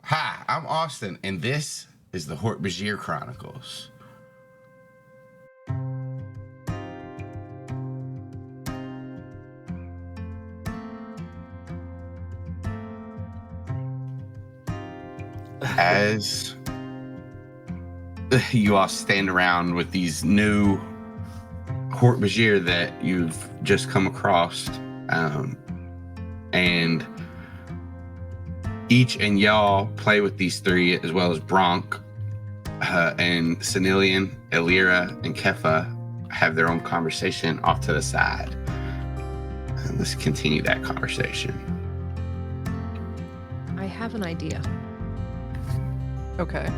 Hi, I'm Austin, and this is the Hork-Bajir Chronicles. As you all stand around with these new Hork-Bajir that you've just come across, and each and y'all play with these three, as well as Bronk and Sanillion, Ilira, and Keffa have their own conversation off to the side. And let's continue that conversation. I have an idea. Okay.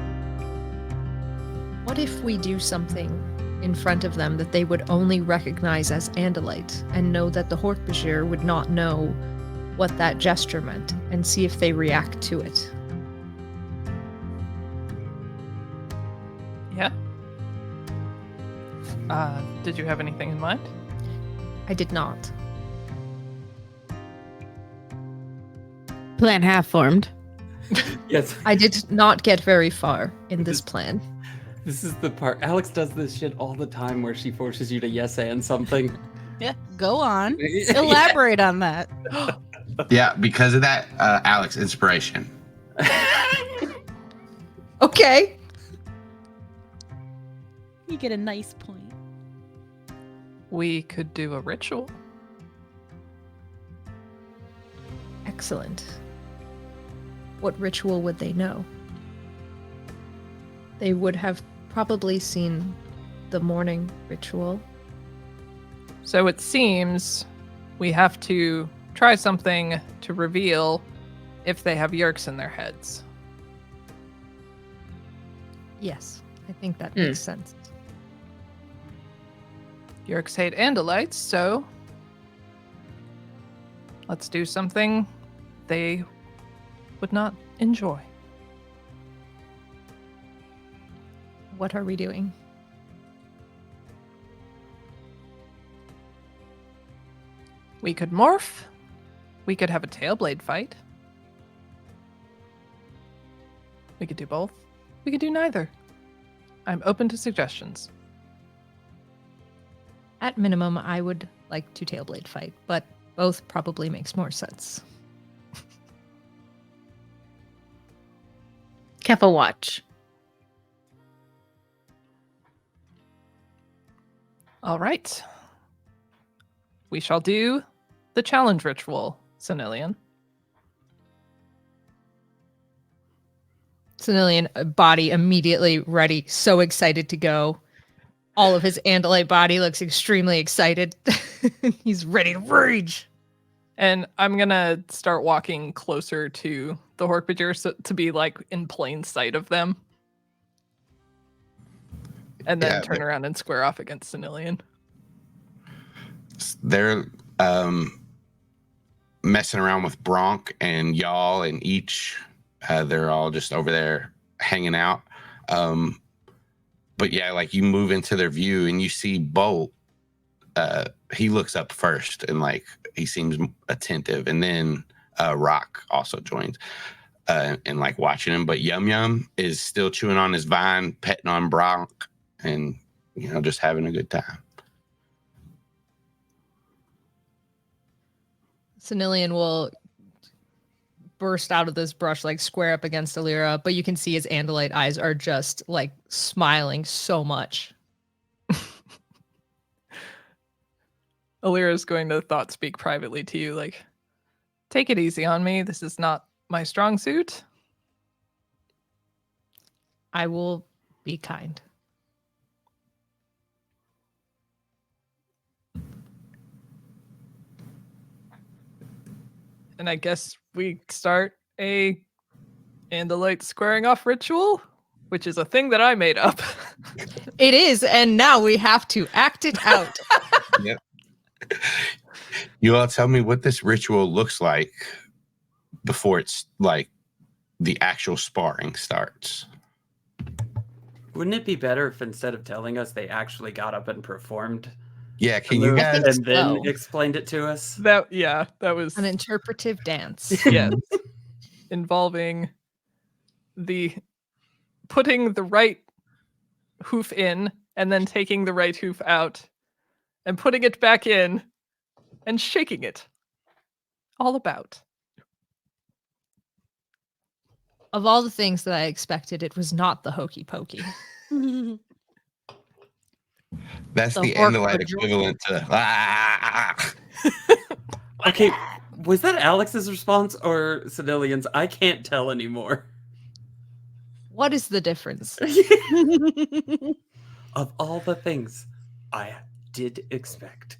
What if we do something in front of them that they would only recognize as Andalite and know that the Hork-Bajir would not know what that gesture meant, and see if they react to it? Yeah. Did you have anything in mind? I did not. Plan half formed. Yes. I did not get very far in this plan. This is the part. Alex does this shit all the time where she forces you to yes and something. Yeah, go on. Elaborate on that. Yeah, because of that, Alex, inspiration. Okay. You get a nice point. We could do a ritual. Excellent. What ritual would they know? They would have probably seen the morning ritual. So it seems we have to try something to reveal if they have Yeerks in their heads. Yes, I think that makes sense. Yeerks hate Andalites, so let's do something they would not enjoy. What are we doing? We could morph. We could have a tailblade fight. We could do both. We could do neither. I'm open to suggestions. At minimum, I would like to tailblade fight, but both probably makes more sense. Keffa watch. All right. We shall do the challenge ritual, Sanillion. Sanillion, body immediately ready, so excited to go. All of his Andalite body looks extremely excited. He's ready to rage. And I'm going to start walking closer to the Hork-Bajir so to be like in plain sight of them. And then turn around and square off against Sanillion. They're messing around with Bronk and Yall, and each they're all just over there hanging out. But yeah, like you move into their view and you see Bolt. He looks up first and like he seems attentive, and then Rock also joins and like watching him. But Yum Yum is still chewing on his vine, petting on Bronk, and just having a good time. Sanillion will burst out of this brush, like square up against Ilira, but you can see his Andalite eyes are just like smiling so much. Ilira is going to thought speak privately to you, like, take it easy on me. This is not my strong suit. I will be kind. And I guess we start a Andalite squaring off ritual, which is a thing that I made up. It is, and now we have to act it out. Yep. You all tell me what this ritual looks like before it's like the actual sparring starts. Wouldn't it be better if instead of telling us, they actually got up and performed? Yeah, can you guys and then explained it to us? That was an interpretive dance. Yes. Involving the putting the right hoof in and then taking the right hoof out and putting it back in and shaking it. All about. Of all the things that I expected, it was not the hokey pokey. That's The the Hork-Bajir. Andalite equivalent to. Okay, was that Alex's response or Sanillion's? I can't tell anymore. What is the difference? Of all the things I did expect.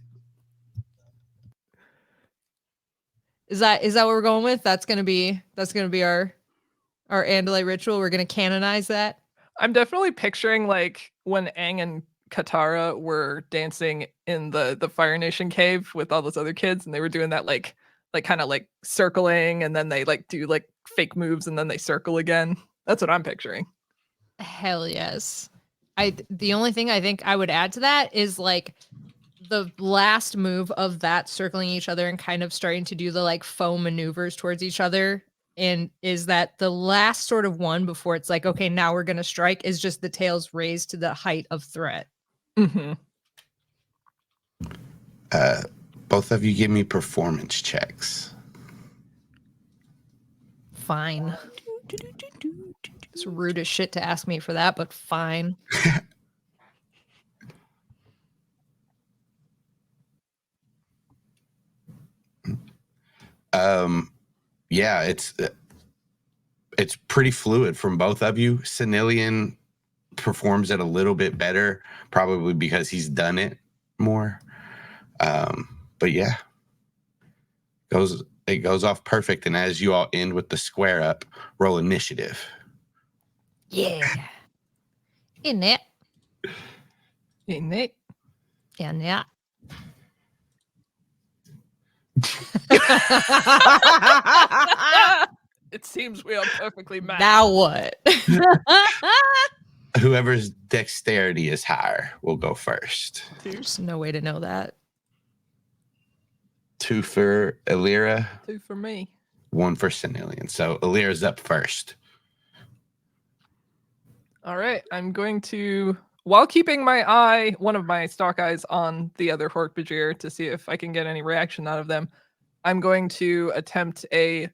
Is that what we're going with? That's gonna be our Andalite ritual. We're gonna canonize that. I'm definitely picturing like when Aang and Katara were dancing in the Fire Nation cave with all those other kids, and they were doing that like kind of like circling, and then they like do like fake moves, and then they circle again. That's what I'm picturing. Hell yes. The only thing I think I would add to that is like the last move of that circling each other and kind of starting to do the like foam maneuvers towards each other. And is that the last sort of one before it's like, okay, now we're going to strike, is just the tails raised to the height of threat. Mm-hmm. Both of you give me performance checks. Fine. It's rude as shit to ask me for that, but fine. Yeah, it's pretty fluid from both of you. Sanillion performs it a little bit better, probably because he's done it more. But yeah, it goes off perfect. And as you all end with the square up, roll initiative. Yeah. In it. In it. In it. It seems we are perfectly matched. Now what? Whoever's dexterity is higher will go first. There's no way to know that. 2 for Ilira, 2 for me. 1 for Sanillion. So Ilira's up first. All right, I'm going to, while keeping one of my stalk eyes on the other Hork-Bajir to see if I can get any reaction out of them, I'm going to attempt a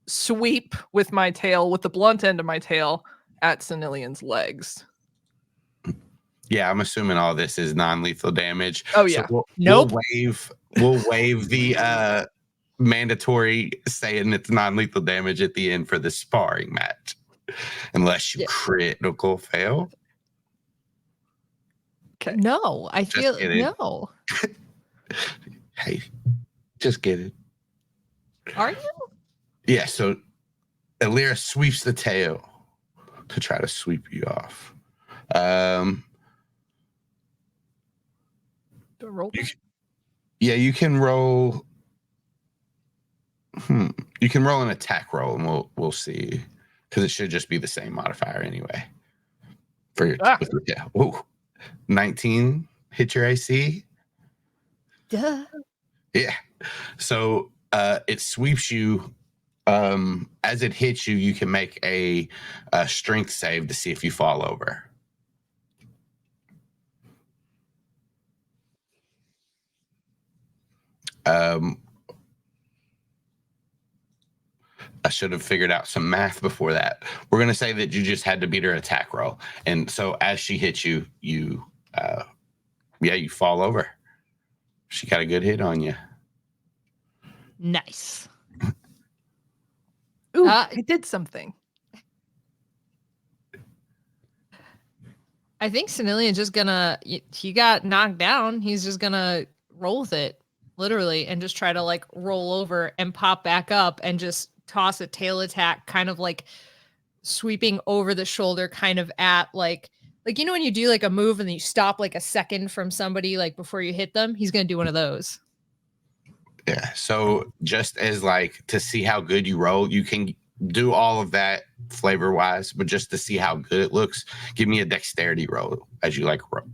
sweep with my tail, with the blunt end of my tail, at Sanillion's legs. Yeah, I'm assuming all this is non-lethal damage. Oh yeah. So Nope. We'll waive the mandatory saying it's non-lethal damage at the end for the sparring match, unless you critical fail. Okay. No, I Just feel kidding. no. Hey, just get it. Are you? Yeah. So Ilira sweeps the tail to try to sweep you off. Do I roll? Yeah, you can roll. You can roll an attack roll, and we'll see, because it should just be the same modifier anyway. For your yeah. Whoa. 19 hit your AC. Duh. Yeah. So it sweeps you. As it hits you, you can make a strength save to see if you fall over. I should have figured out some math before that. We're going to say that you just had to beat her attack roll. And so as she hits you, you fall over. She got a good hit on you. Nice. Ooh, I did something. I think Sanillion's just gonna, he got knocked down. He's just gonna roll with it, literally, and just try to like roll over and pop back up and just toss a tail attack, kind of like sweeping over the shoulder, kind of at like you know when you do like a move and then you stop like a second from somebody like before you hit them. He's gonna do one of those. Yeah. So just as like to see how good you roll, you can do all of that flavor wise, but just to see how good it looks, give me a dexterity roll as you like, or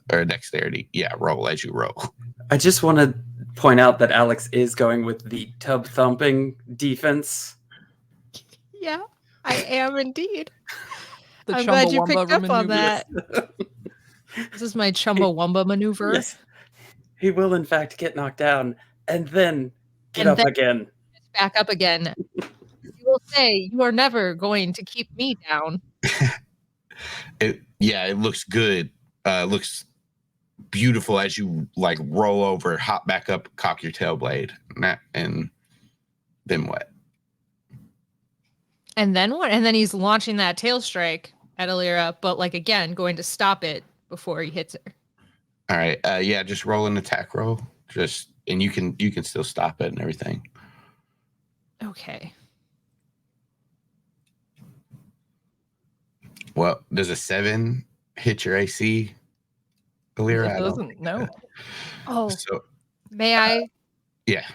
a dexterity, roll as you roll. I just want to point out that Alex is going with the tub thumping defense. Yeah. I am indeed. The I'm glad you Chumbawamba picked up on maneuver. that. This is my Chumbawamba maneuver. Yes. He will, in fact, get knocked down and then get And up then- again. Back up again. You will say, you are never going to keep me down. It looks good. Looks beautiful as you like roll over, hop back up, cock your tail blade, and then what? And then what? And then he's launching that tail strike at Ilira, but like again, going to stop it before he hits her. All right. Just roll an attack roll. And you can still stop it and everything. Okay. Well, does a 7 hit your AC, Ilira? It doesn't. No. Oh, So may I? yeah.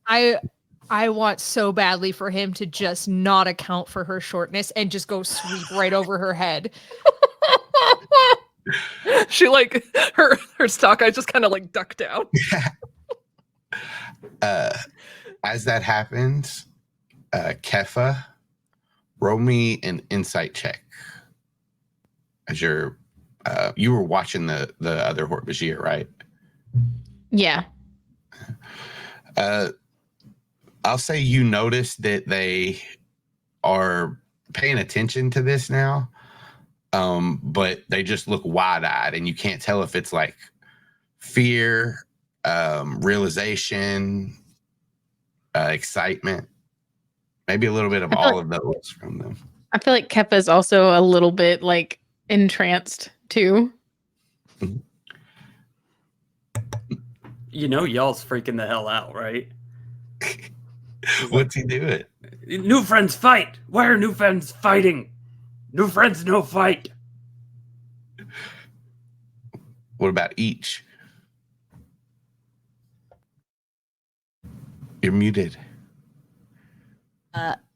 I want so badly for him to just not account for her shortness and just go sweep right over her head. She like her stock eyes just kind of like duck down. As that happens, Keffa, roll me an insight check. As you were watching the other Hork-Bajir, right? Yeah. I'll say you notice that they are paying attention to this now, but they just look wide-eyed, and you can't tell if it's like fear, realization, excitement, maybe a little bit of all of those from them. I feel like Keffa is also a little bit like entranced too. You know, y'all's freaking the hell out, right? What's he doing? New friends fight. Why are new friends fighting? New friends no fight. What about each? You're muted.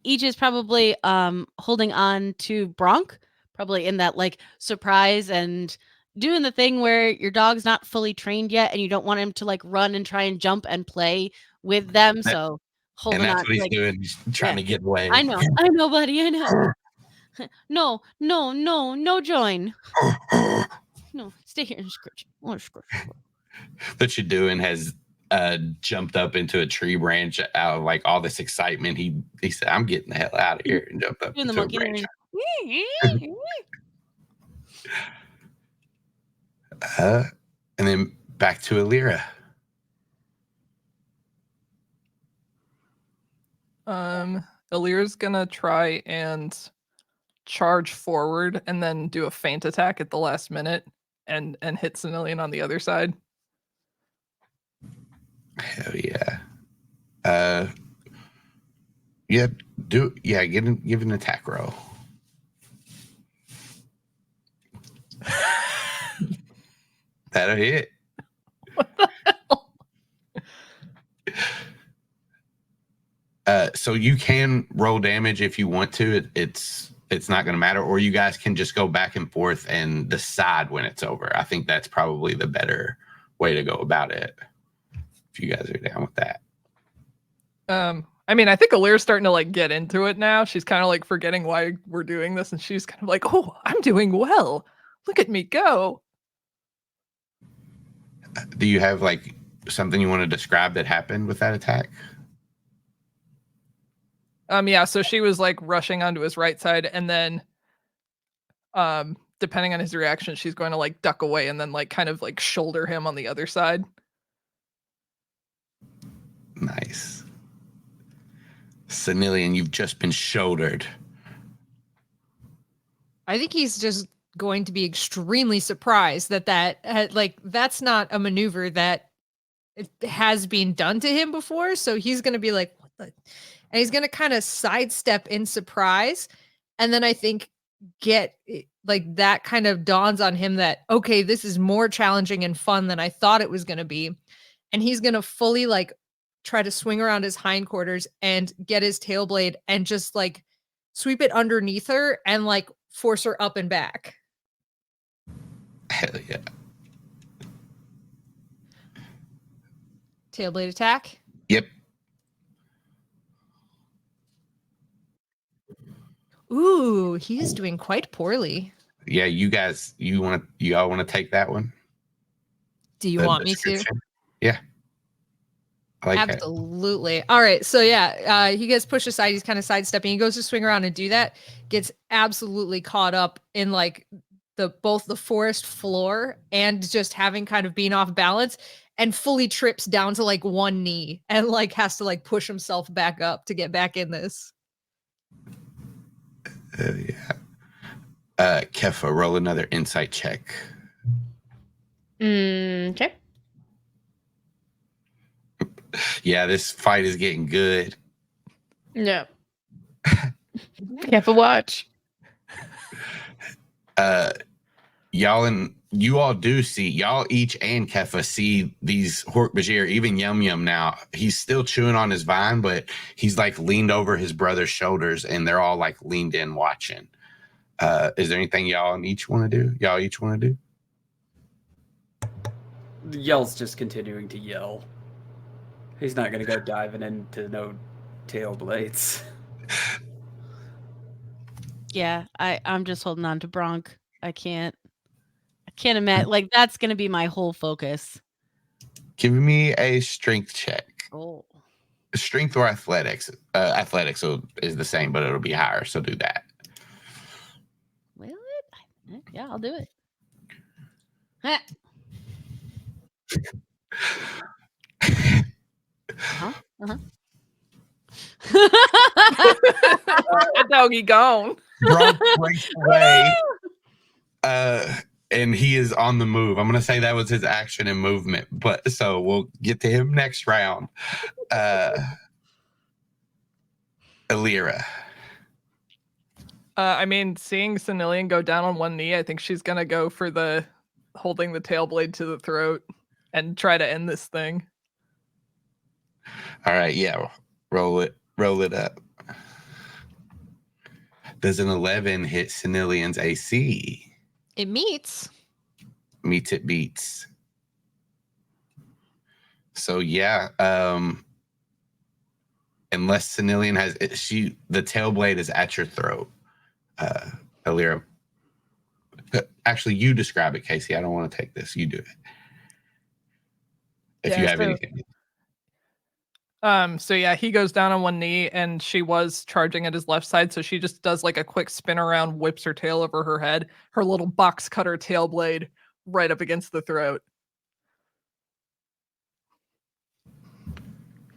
Each is probably holding on to Bronk, probably in that like surprise and doing the thing where your dog's not fully trained yet and you don't want him to like run and try and jump and play with them. So holding And that's on. what he's like, doing. He's trying to get away. I know, buddy. I know. No, join. No, stay here and scratch. What you're doing has jumped up into a tree branch out of like all this excitement. He said, "I'm getting the hell out of here," and jumped up Doing the into a monkey. branch. And then back to Ilira. Ilira's gonna try and charge forward and then do a feint attack at the last minute and hit Sanillion on the other side. Hell yeah. Give an attack roll. That'll hit. What the hell? So you can roll damage if you want to. It's not going to matter, or you guys can just go back and forth and decide when it's over. I think that's probably the better way to go about it. If you guys are down with that. I mean, I think Ilira's starting to like get into it now. She's kind of like forgetting why we're doing this, and she's kind of like, "Oh, I'm doing well. Look at me go." Do you have like something you want to describe that happened with that attack? Yeah, so she was like rushing onto his right side, and then depending on his reaction, she's going to like duck away and then like kind of like shoulder him on the other side. Nice. Sanillion, you've just been shouldered. I think he's just going to be extremely surprised that that's not a maneuver that has been done to him before. So he's going to be like, what the? And he's going to kind of sidestep in surprise. And then I think like that kind of dawns on him that, okay, this is more challenging and fun than I thought it was going to be. And he's going to fully like try to swing around his hindquarters and get his tail blade and just like sweep it underneath her and like force her up and back. Hell yeah. Tail blade attack. Yep. Ooh, he's doing quite poorly. Yeah, you all want to take that one? Do you The want me to? description? Yeah. I like that. Absolutely. All right. So yeah, he gets pushed aside. He's kind of sidestepping. He goes to swing around and do that. Gets absolutely caught up in like both the forest floor and just having kind of been off balance, and fully trips down to like one knee and like has to like push himself back up to get back in this. Yeah. Keffa, roll another insight check. Okay. Yeah, this fight is getting good. Yeah. Keffa, watch. You all do see, y'all each and Keffa see these Hork-Bajir, even Yum Yum now. He's still chewing on his vine, but he's like leaned over his brother's shoulders and they're all like leaned in watching. Is there anything y'all each want to do? Yell's just continuing to yell. He's not going to go diving into no tail blades. Yeah, I'm just holding on to Bronk. I can't imagine, like, that's gonna be my whole focus. Give me a strength check. Oh. Strength or athletics. Athletics is the same, but it'll be higher, so do that. Will it? Yeah, I'll do it. Ha. Doggy gone. Bronk breaks away. And he is on the move. I'm going to say that was his action and movement, but so we'll get to him next round. Ilira. I mean, seeing Sanillion go down on one knee, I think she's going to go for the holding the tail blade to the throat and try to end this thing. All right, yeah. Roll it up. Does an 11 hit Sanillion's AC? It meets. Meets it beats. So yeah, unless Sanillion has the tail blade is at your throat. Ilira. Actually, you describe it, Kaycie. I don't want to take this. You do it. If you have anything. So yeah, he goes down on one knee and she was charging at his left side. So she just does like a quick spin around, whips her tail over her head, her little box cutter tail blade right up against the throat.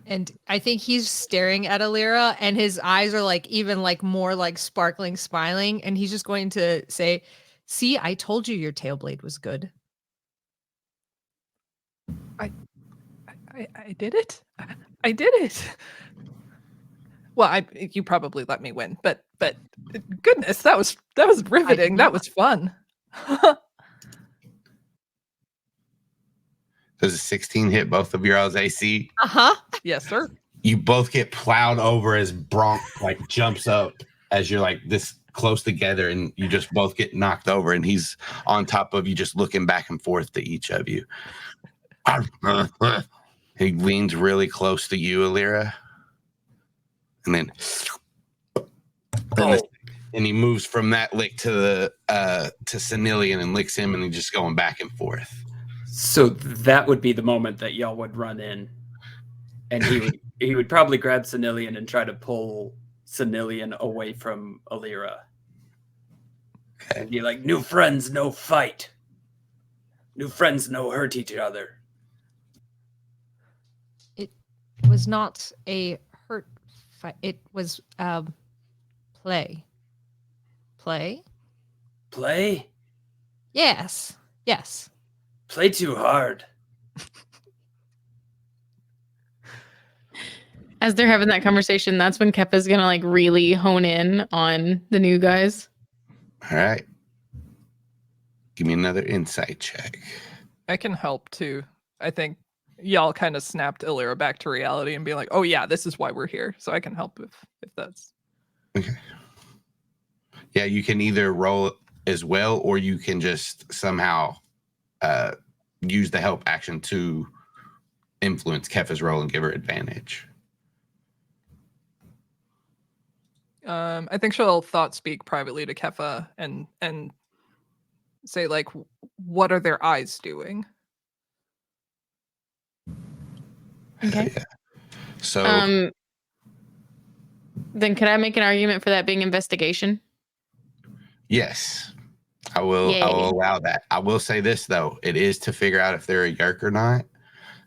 And I think he's staring at Ilira and his eyes are like even like more like sparkling, smiling. And he's just going to say, "See, I told you your tail blade was good." I did it. I did it. Well, you probably let me win, but goodness, that was riveting. That was fun. Does a 16 hit both of your all's AC? Yes, sir. You both get plowed over as Bronk like jumps up as you're like this close together, and you just both get knocked over, and he's on top of you, just looking back and forth to each of you. He leans really close to you, Ilira, and then and he moves from that lick to Sanillion and licks him, and he's just going back and forth. So that would be the moment that y'all would run in, and he would probably grab Sanillion and try to pull Sanillion away from Ilira. Okay. And be like, "New friends, no fight. New friends, no hurt each other." It was not a hurt fight. It was play. Play? Play? Yes. Play too hard. As they're having that conversation, that's when Keffa's gonna like really hone in on the new guys. All right. Give me another insight check. I can help too. I think y'all kind of snapped Ilira back to reality and be like, "Oh yeah, this is why we're here." So I can help if that's okay. Yeah, you can either roll as well, or you can just somehow use the help action to influence Keffa's roll and give her advantage. I think she'll thought speak privately to Keffa and say like, what are their eyes doing? Okay. Yeah. So Then could I make an argument for that being investigation? yes, I will Yay. allow that. I will say this though, it is to figure out if they're a Yeerk or not.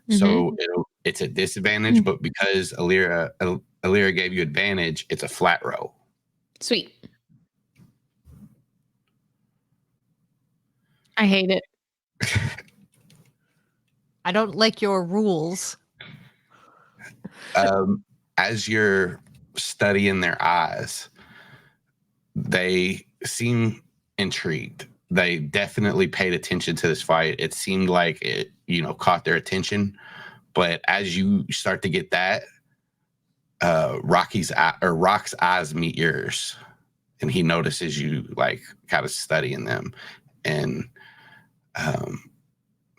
Mm-hmm. So it's a disadvantage, but because Ilira gave you advantage, it's a flat roll. Sweet. I hate it. I don't like your rules. As you're studying their eyes, they seem intrigued. They definitely paid attention to this fight. It seemed like it, caught their attention. But as you start to get that, Rock's eyes meet yours, and he notices you like kind of studying them, and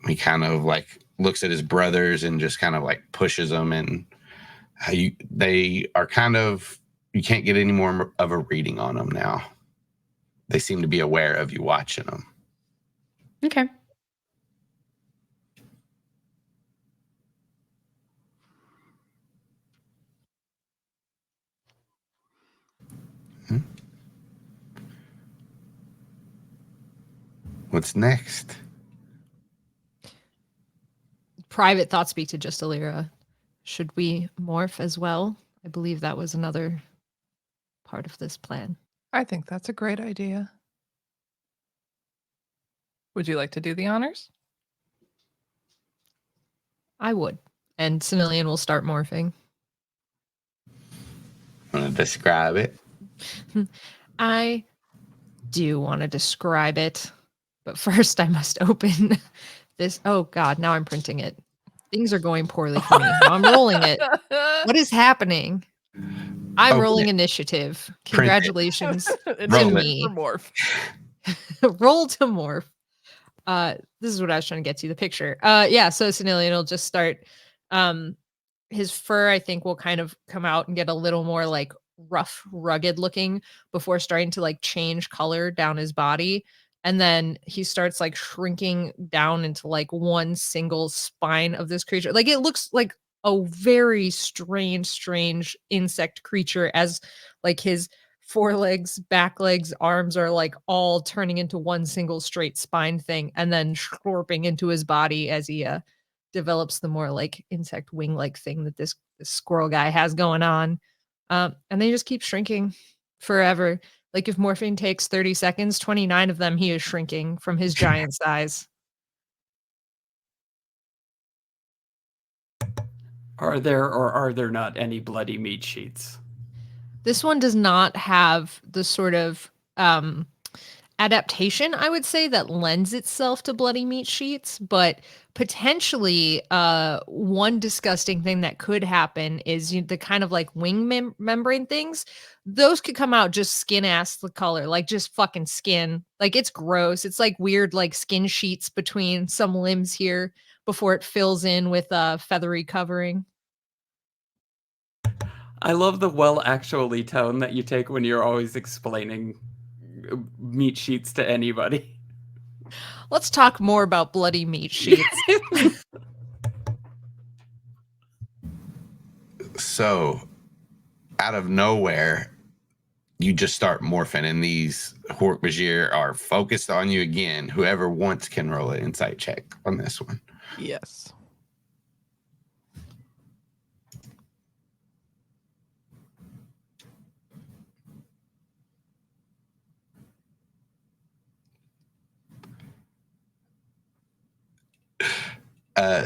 he kind of like looks at his brothers and just kind of like pushes them, and they are kind of, you can't get any more of a reading on them now. They seem to be aware of you watching them. Okay. What's next? Private thought speak to just Ilira. Should we morph as well? I believe that was another part of this plan. I think that's a great idea. Would you like to do the honors? I would. And Sanillion will start morphing. Want to describe it? I do want to describe it, but first I must open this. Oh God, now I'm printing it. Things are going poorly for me. Now I'm rolling it. What is happening? I'm rolling initiative. Congratulations It's to Roll it. me. for morph. Roll to morph. This is what I was trying to get to, the picture. Yeah, so Sanillion will just start. His fur, I think, will kind of come out and get a little more like rough, rugged looking before starting to like change color down his body. And then he starts like shrinking down into like one single spine of this creature. Like it looks like a very strange insect creature, as like his forelegs, back legs, arms are like all turning into one single straight spine thing, and then slurping into his body as he develops the more like insect wing like thing that this squirrel guy has going on. And they just keep shrinking forever. Like if morphine takes 30 seconds, 29 of them he is shrinking from his giant size. Are there or are there not any bloody meat sheets? This one does not have the sort of adaptation, I would say, that lends itself to bloody meat sheets, but potentially one disgusting thing that could happen is the kind of like wing membrane things. Those could come out just skin ass the color, like just fucking skin. Like it's gross. It's like weird like skin sheets between some limbs here before it fills in with feathery covering. I love the well actually tone that you take when you're always explaining meat sheets to anybody. Let's talk more about bloody meat sheets. So, out of nowhere, you just start morphing, and these Hork-Bajir are focused on you again. Whoever wants can roll an insight check on this one. Yes.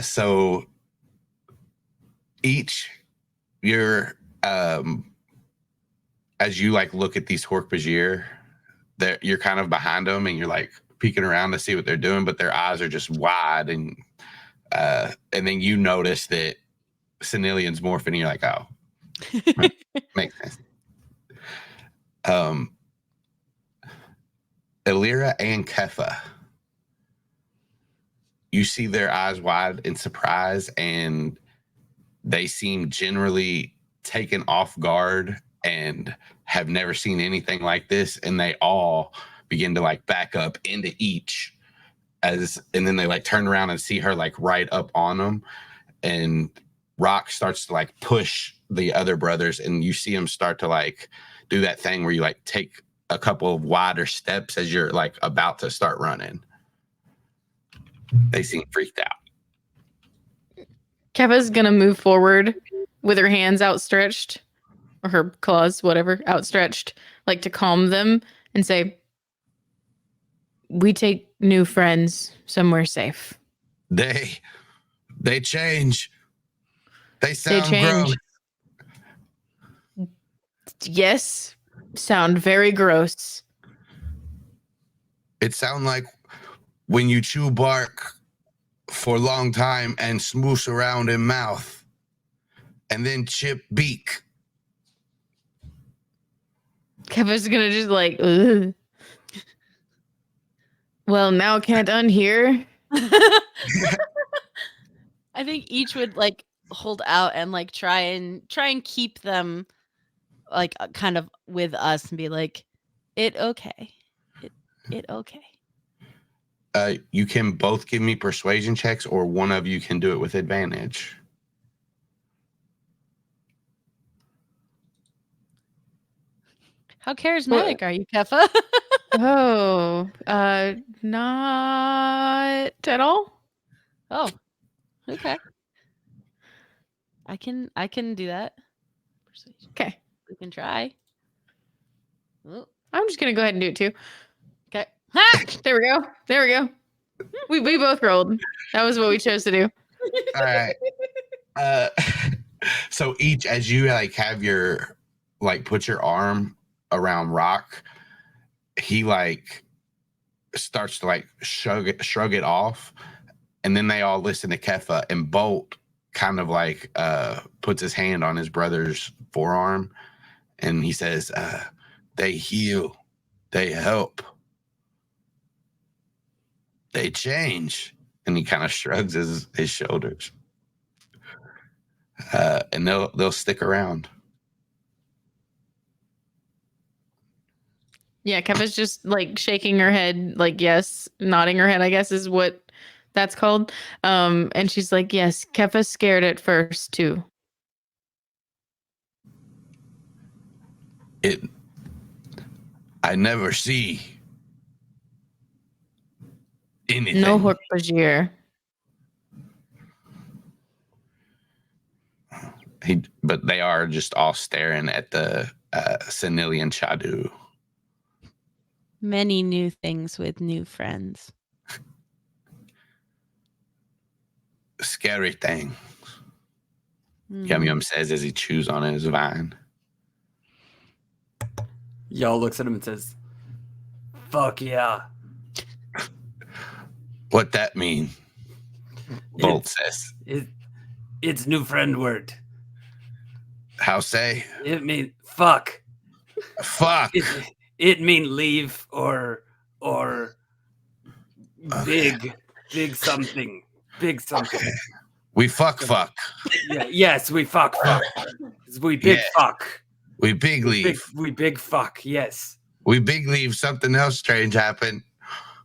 So each you're as you like look at these Hork-Bajir, you're kind of behind them and you're like peeking around to see what they're doing, but their eyes are just wide, and then you notice that Sanillion's morphing, and you're like, oh, makes sense. Ilira and Keffa, you see their eyes wide in surprise, and they seem generally taken off guard and have never seen anything like this, and they all begin to like back up into each and then they like turn around and see her like right up on them, and Rock starts to like push the other brothers, and you see him start to like do that thing where you like take a couple of wider steps as you're like about to start running. They seem freaked out. Keffa's gonna move forward with her hands outstretched, or her claws, whatever, outstretched, like to calm them and say, "We take new friends somewhere safe." They change. They They sound change. gross. Yes, sound very gross. It sounds like when you chew bark for a long time and smoosh around in mouth and then chip beak. Keffa's gonna just like, ugh. Well, now can't unhear. I think each would like hold out and like try and keep them like kind of with us and be like, it okay. It okay. You can both give me persuasion checks, or one of you can do it with advantage. How charismatic are you, Keffa? Oh, not at all. Oh, okay. I can do that. Persuasion. Okay, We can try. Oh, I'm just gonna go ahead and do it too. okay. Ha! There we go. There we go. We both rolled. That was what we chose to do. All right. So each, as you like have your like put your arm around Rock, he like starts to like shrug it off, and then they all listen to Keffa, and Bolt kind of like puts his hand on his brother's forearm, and he says, they heal, they help, they change. And he kind of shrugs his shoulders. And they'll stick around. Yeah, Keffa's just like shaking her head, like yes, nodding her head, I guess is what that's called. And she's like, yes, Keffa's scared at first too. I never see anything. No Hork-Bajir. But they are just all staring at the Sanillion Chadu. Many new things with new friends. Scary thing. Mm. Yum Yum says as he chews on his vine. Y'all looks at him and says, "Fuck yeah." What that mean? Bolt says. It's new friend word. How say? It mean fuck. Fuck. It mean leave or Okay. big something. Big something. Okay. We fuck. Yeah, yes, we fuck. We big Yeah. fuck. We big leave. We big fuck, yes. We big leave. Something else strange happened.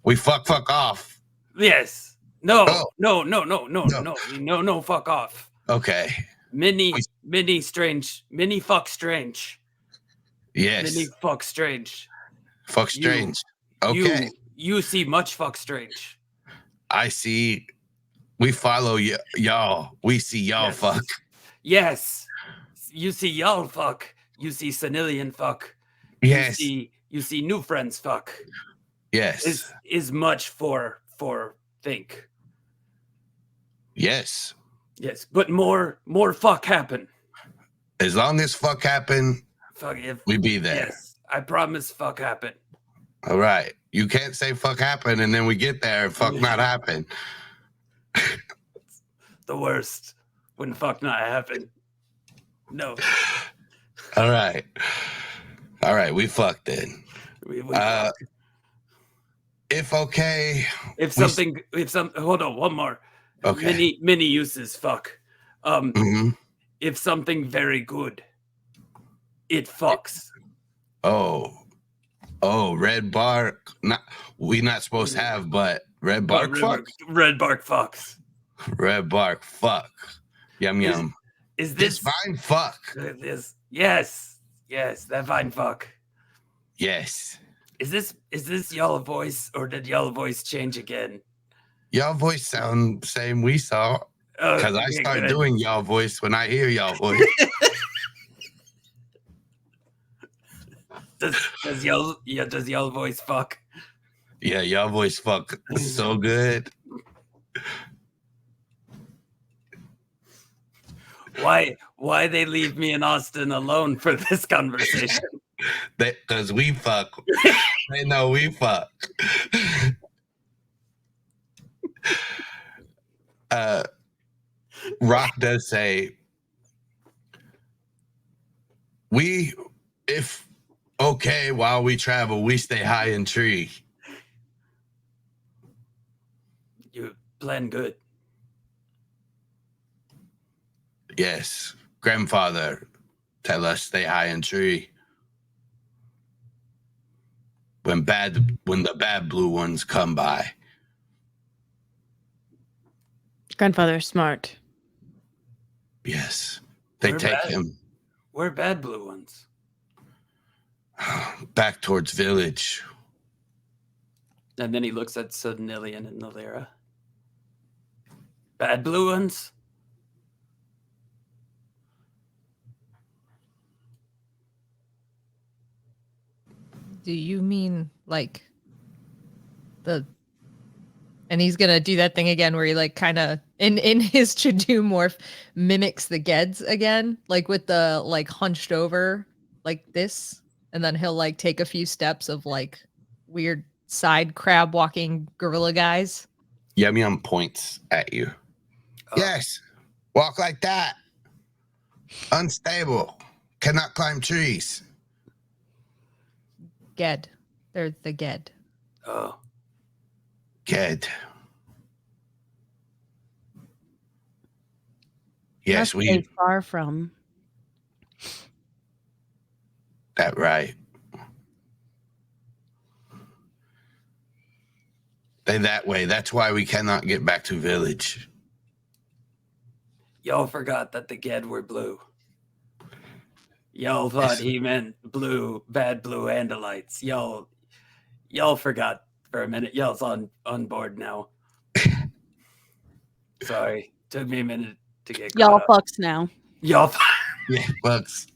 We fuck off. Yes. No, Oh. no, fuck off. Okay. Many fuck strange. Yes. Many fuck strange. Fuck strange. Okay. You see much fuck strange. I see. We follow y'all. We see y'all Yes. fuck. Yes. You see y'all fuck. You see Sanillion fuck. Yes. You see new friends fuck. Yes. Is much for think. Yes. Yes, but more fuck happen. As long as fuck happen, Fuck if we be there. yes, I promise fuck happen. All right. You can't say fuck happen and then we get there and fuck not happen. The worst when fuck not happen. No. All right. All right. We fucked it. We If okay. hold on, one more. Okay. Many uses fuck. Mhm. If something very good, it fucks. Oh, red bark. We not supposed to have, but red bark fuck. Red bark fucks. Red bark fuck. Yum yum. Is This this fine fuck. this? Yes, that fine fuck. Yes. Is this y'all voice, or did y'all voice change again? Y'all voice sound same we saw. Because I start doing y'all voice when I hear y'all voice. Does y'all voice fuck? Yeah, y'all voice fuck so good. Why they leave me and Austin alone for this conversation? Because we fuck. They know we fuck. Rock does say, while we travel, we stay high in tree. You plan good. Yes. Grandfather tell us stay high in tree. When the bad blue ones come by. Grandfather's smart. Yes. They We're take bad. him We're bad blue ones. back towards village. And then he looks at Sanillion and Ilira. Bad blue ones? Do you mean like the? And he's gonna do that thing again where he like kind of in his to-do morph mimics the Geds again, like with the like hunched over like this, and then he'll like take a few steps of like weird side crab walking gorilla guys. Yum Yum points at you. Yes. Walk like that. Unstable. Cannot climb trees. Ged. They're the Ged. Oh. Good. Yes, Must stay far from. That right. They that way. That's why we cannot get back to village. Y'all forgot that the Ged were blue. Y'all thought he meant blue, bad blue Andalites. Y'all forgot for a minute. Y'all's on board now. Sorry. Took me a minute to get Y'all caught up. fucks now. Y'all Yeah, bugs.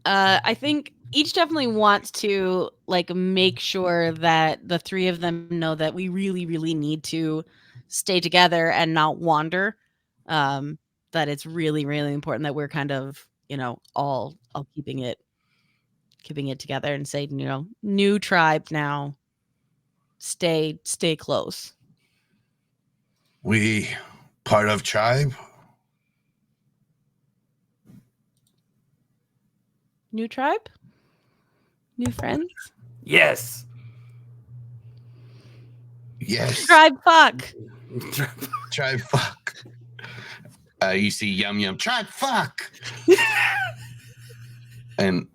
I think each definitely wants to like make sure that the three of them know that we really, really need to stay together and not wander. That it's really, really important that we're kind of, all keeping it together and say, new tribe now. Stay close. We part of tribe. New tribe? New friends? Yes. Yes. Tribe fuck. Tribe fuck. You see Yum Yum. Tribe fuck. And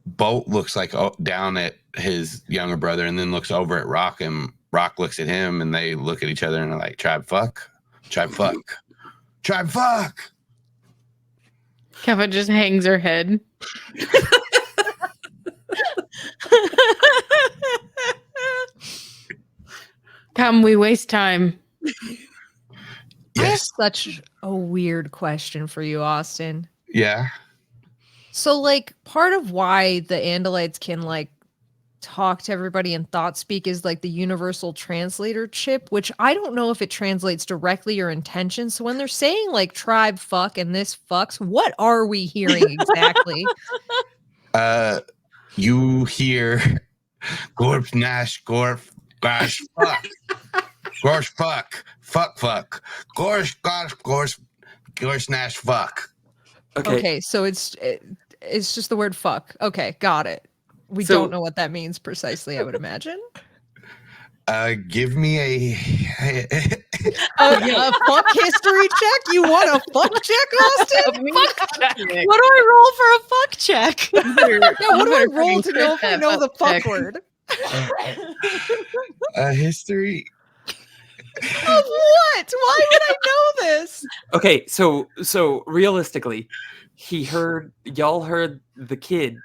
Bolt looks like down at his younger brother and then looks over at Rock, and Rock looks at him, and they look at each other and are like, tribe fuck. Tribe fuck. Tribe fuck. Keffa just hangs her head. Come, we waste time. I have Yes. such a weird question for you, Austin. Yeah. So, like, part of why the Andalites can, like, talk to everybody in thought speak is, like, the universal translator chip, which I don't know if it translates directly or intention. So when they're saying, like, tribe fuck and this fucks, what are we hearing exactly? You hear Gorp Nash Gorf Gosh fuck. Gorsh fuck. Fuck. Gorsh gosh Gorsh Nash fuck. Okay, so it's just the word fuck. Okay, got it. We So- don't know what that means precisely, I would imagine. Give me a A fuck history check? You want a fuck check, Austin? What do I roll for a fuck check? Yeah, what do I roll to know if I know the fuck word? history. Of what? Why would I know this? Okay, so realistically, y'all heard the kid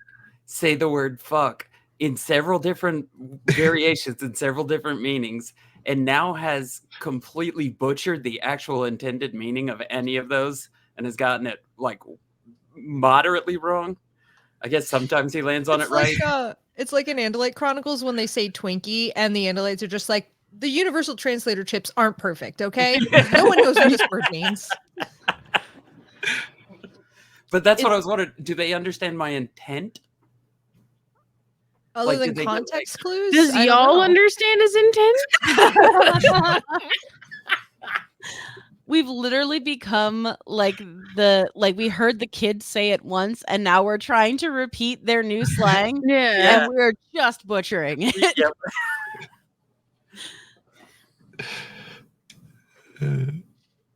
say the word fuck in several different variations and several different meanings, and now has completely butchered the actual intended meaning of any of those and has gotten it like moderately wrong. I guess sometimes he lands on it right. It's like in Andalite Chronicles when they say Twinkie and the Andalites are just like, the universal translator chips aren't perfect, okay? No one knows what this word means. But that's what I was wondering. Do they understand my intent? Other than context clues? Does y'all understand his intent? We've literally become like we heard the kids say it once, and now we're trying to repeat their new slang. Yeah. And we're just butchering it. Yep.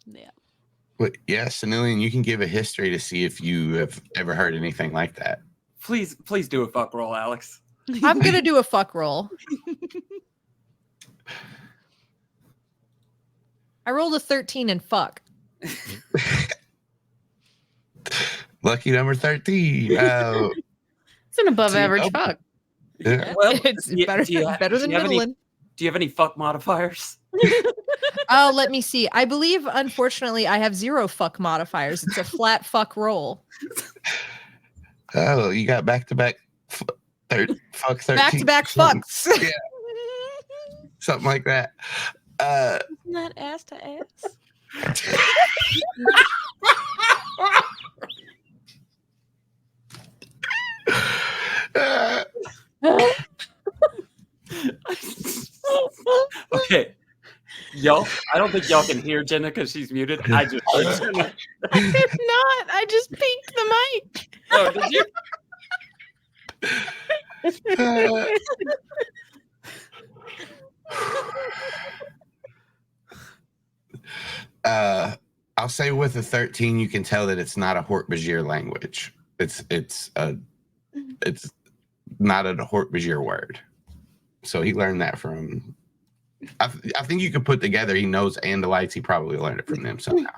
Yeah. But yeah, Sanillion, you can give a history to see if you have ever heard anything like that. Please do a fuck roll, Alex. I'm gonna do a fuck roll. I rolled a 13 and fuck. Lucky number 13. It's an above average fuck. Yeah. Well, It's better than middling. Do you have any fuck modifiers? Oh, let me see. I believe, unfortunately, I have 0 fuck modifiers. It's a flat fuck roll. Oh, you got back-to-back fuck 13. Back-to-back fucks. Yeah. Something like that. Isn't that ass to ass? Okay. Y'all, I don't think y'all can hear Jenna because she's muted. I just heard Jenna. I did not. I just peeked the mic. Oh, did you? I'll say with a 13, you can tell that it's not a Hork-Bajir language. It's not a Hork-Bajir word. So he learned that from. I think you could put together. He knows Andalites. He probably learned it from them somehow.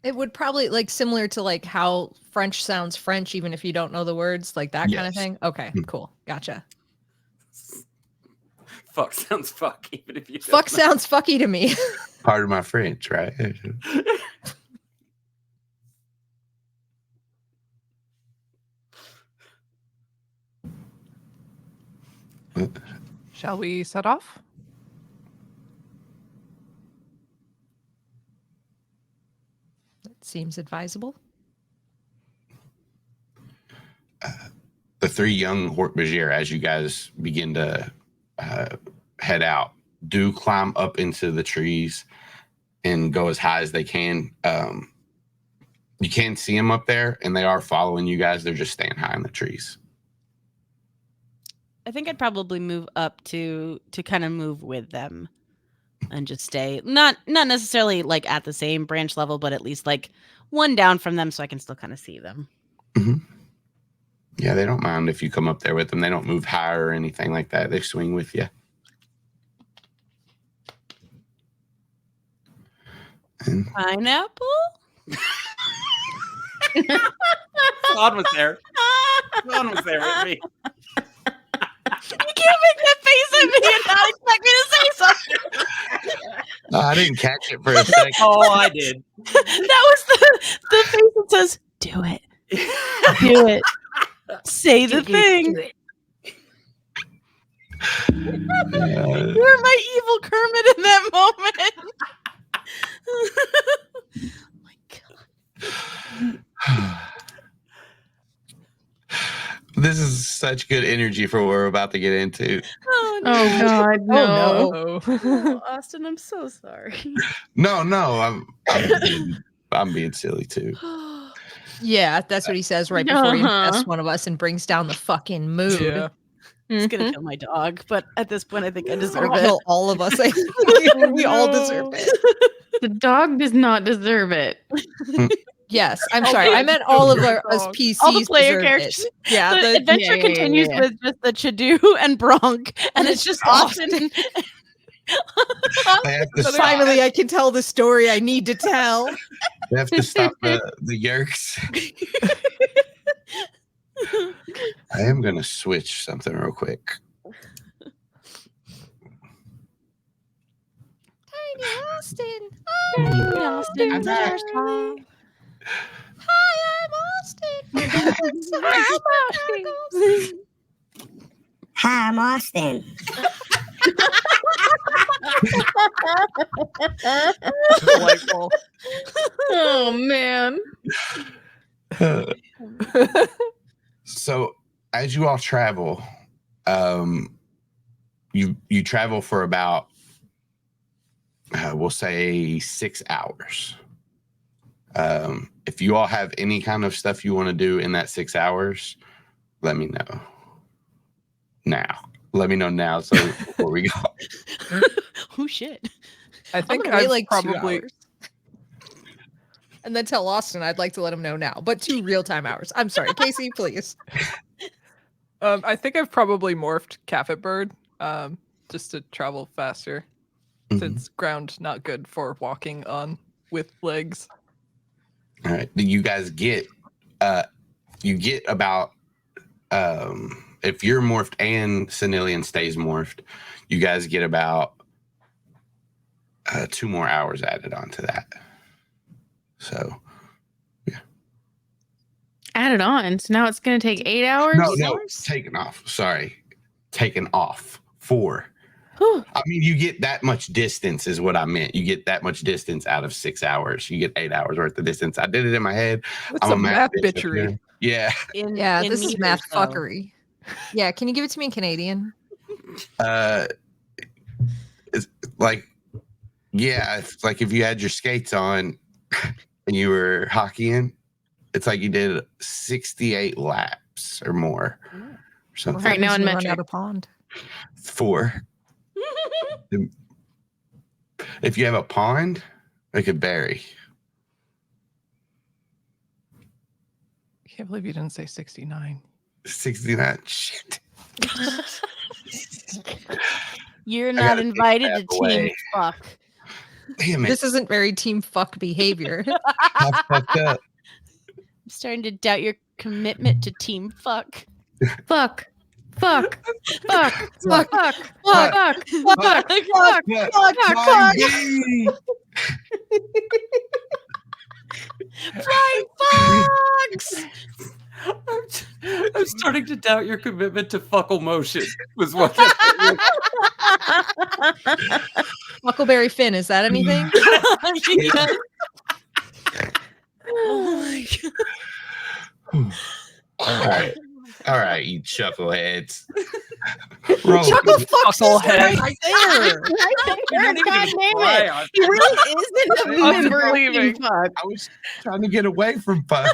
It would probably like similar to like how French sounds French, even if you don't know the words, like that kind of thing. Okay, cool, gotcha. Fuck sounds fuck, even if you. Fuck sounds fucky to me. Part of my French, right? Shall we set off? That seems advisable. The 3 young Hork-Bajir, as you guys begin to head out, do climb up into the trees and go as high as they can. You can see them up there, and they are following you guys. They're just staying high in the trees. I think I'd probably move up to kind of move with them and just stay not necessarily like at the same branch level, but at least like one down from them so I can still kind of see them. Mm-hmm. Yeah, they don't mind if you come up there with them. They don't move higher or anything like that. They swing with you. And Pineapple? Fawn was there. Fawn was there with me. You can't make that face at me and not expect me to say something. I didn't catch it for a second. Oh, I did. That was the face that says, do it. Do it. Say the thing. Do it. You were my evil Kermit in that moment. Oh my God. This is such good energy for what we're about to get into. Oh, no. Oh God, no. Oh, Oh, Austin, I'm so sorry. No, I'm being silly too. Yeah, that's what he says right before he Uh-huh. infests one of us and brings down the fucking mood. yeah. It's gonna kill my dog, but at this point, I think I deserve It'll it. kill all of us. I think. We all deserve it. The dog does not deserve it. Yes, I'm Oh, sorry. yeah, I meant it's all of your us dog. PCs. All the player deserve characters. it. Yeah, The the adventure yeah, continues yeah. with just the Chadu and Bronk, and it's just Austin. They have to stop. finally I can tell the story I need to tell. They have to stop the Yeerks. I am gonna switch something real quick. Tiny Austin. Austin, I'm back. Hi, I'm Austin. Hi, I'm Austin. Delightful. Oh man. So as you all travel, you travel for about we'll say 6 hours. If you all have any kind of stuff you want to do in that 6 hours, let me know now. So before we go, Oh shit! I think I'm gonna wait I've like 2 probably hours. And then tell Austin I'd like to let him know now, but 2 real-time hours. I'm sorry, Kaycie, please. I think I've probably morphed Keffa Bird just to travel faster. Since ground not good for walking on with legs. All right. You guys get about if you're morphed and Sanillion stays morphed, you guys get about 2 more hours added onto that. So Added on. So now it's going to take 8 hours? no, taken off. Sorry. Taken off 4. Whew. I mean, you get that much distance is what I meant. You get that much distance out of 6 hours. You get 8 hours worth of distance. I did it in my head. That's I'm a math bitch up bitchery. here. Yeah. Yeah, in this is meters, math though. fuckery. Yeah, can you give it to me in Canadian? It's like, yeah, it's like if you had your skates on and you were hockeying, it's like you did 68 laps or more. Or something. Right now in Run metric. out of pond. 4. If you have a pond, it could vary. I can't believe you didn't say 69. 69. Shit. You're I not gotta take invited that to away. Team Fuck. Damn it. This isn't very team fuck behavior. I fucked up. I'm starting to doubt your commitment to Team Fuck. Fuck. Fuck. Fuck. Fuck. Fuck. Fuck. Fuck. Fuck. Fuck. Fuck. Fuck. Fuck. Flying Fox! I'm starting to doubt your commitment to fuckle motion. Was what. Huckleberry Finn, is that anything? Oh my god. All right, you chuckleheads. Roll. Chuckle fuck Fucklehead. right there. God damn it. on. He really isn't a I'm member of leaving. Team Fuck. I was trying to get away from fuck.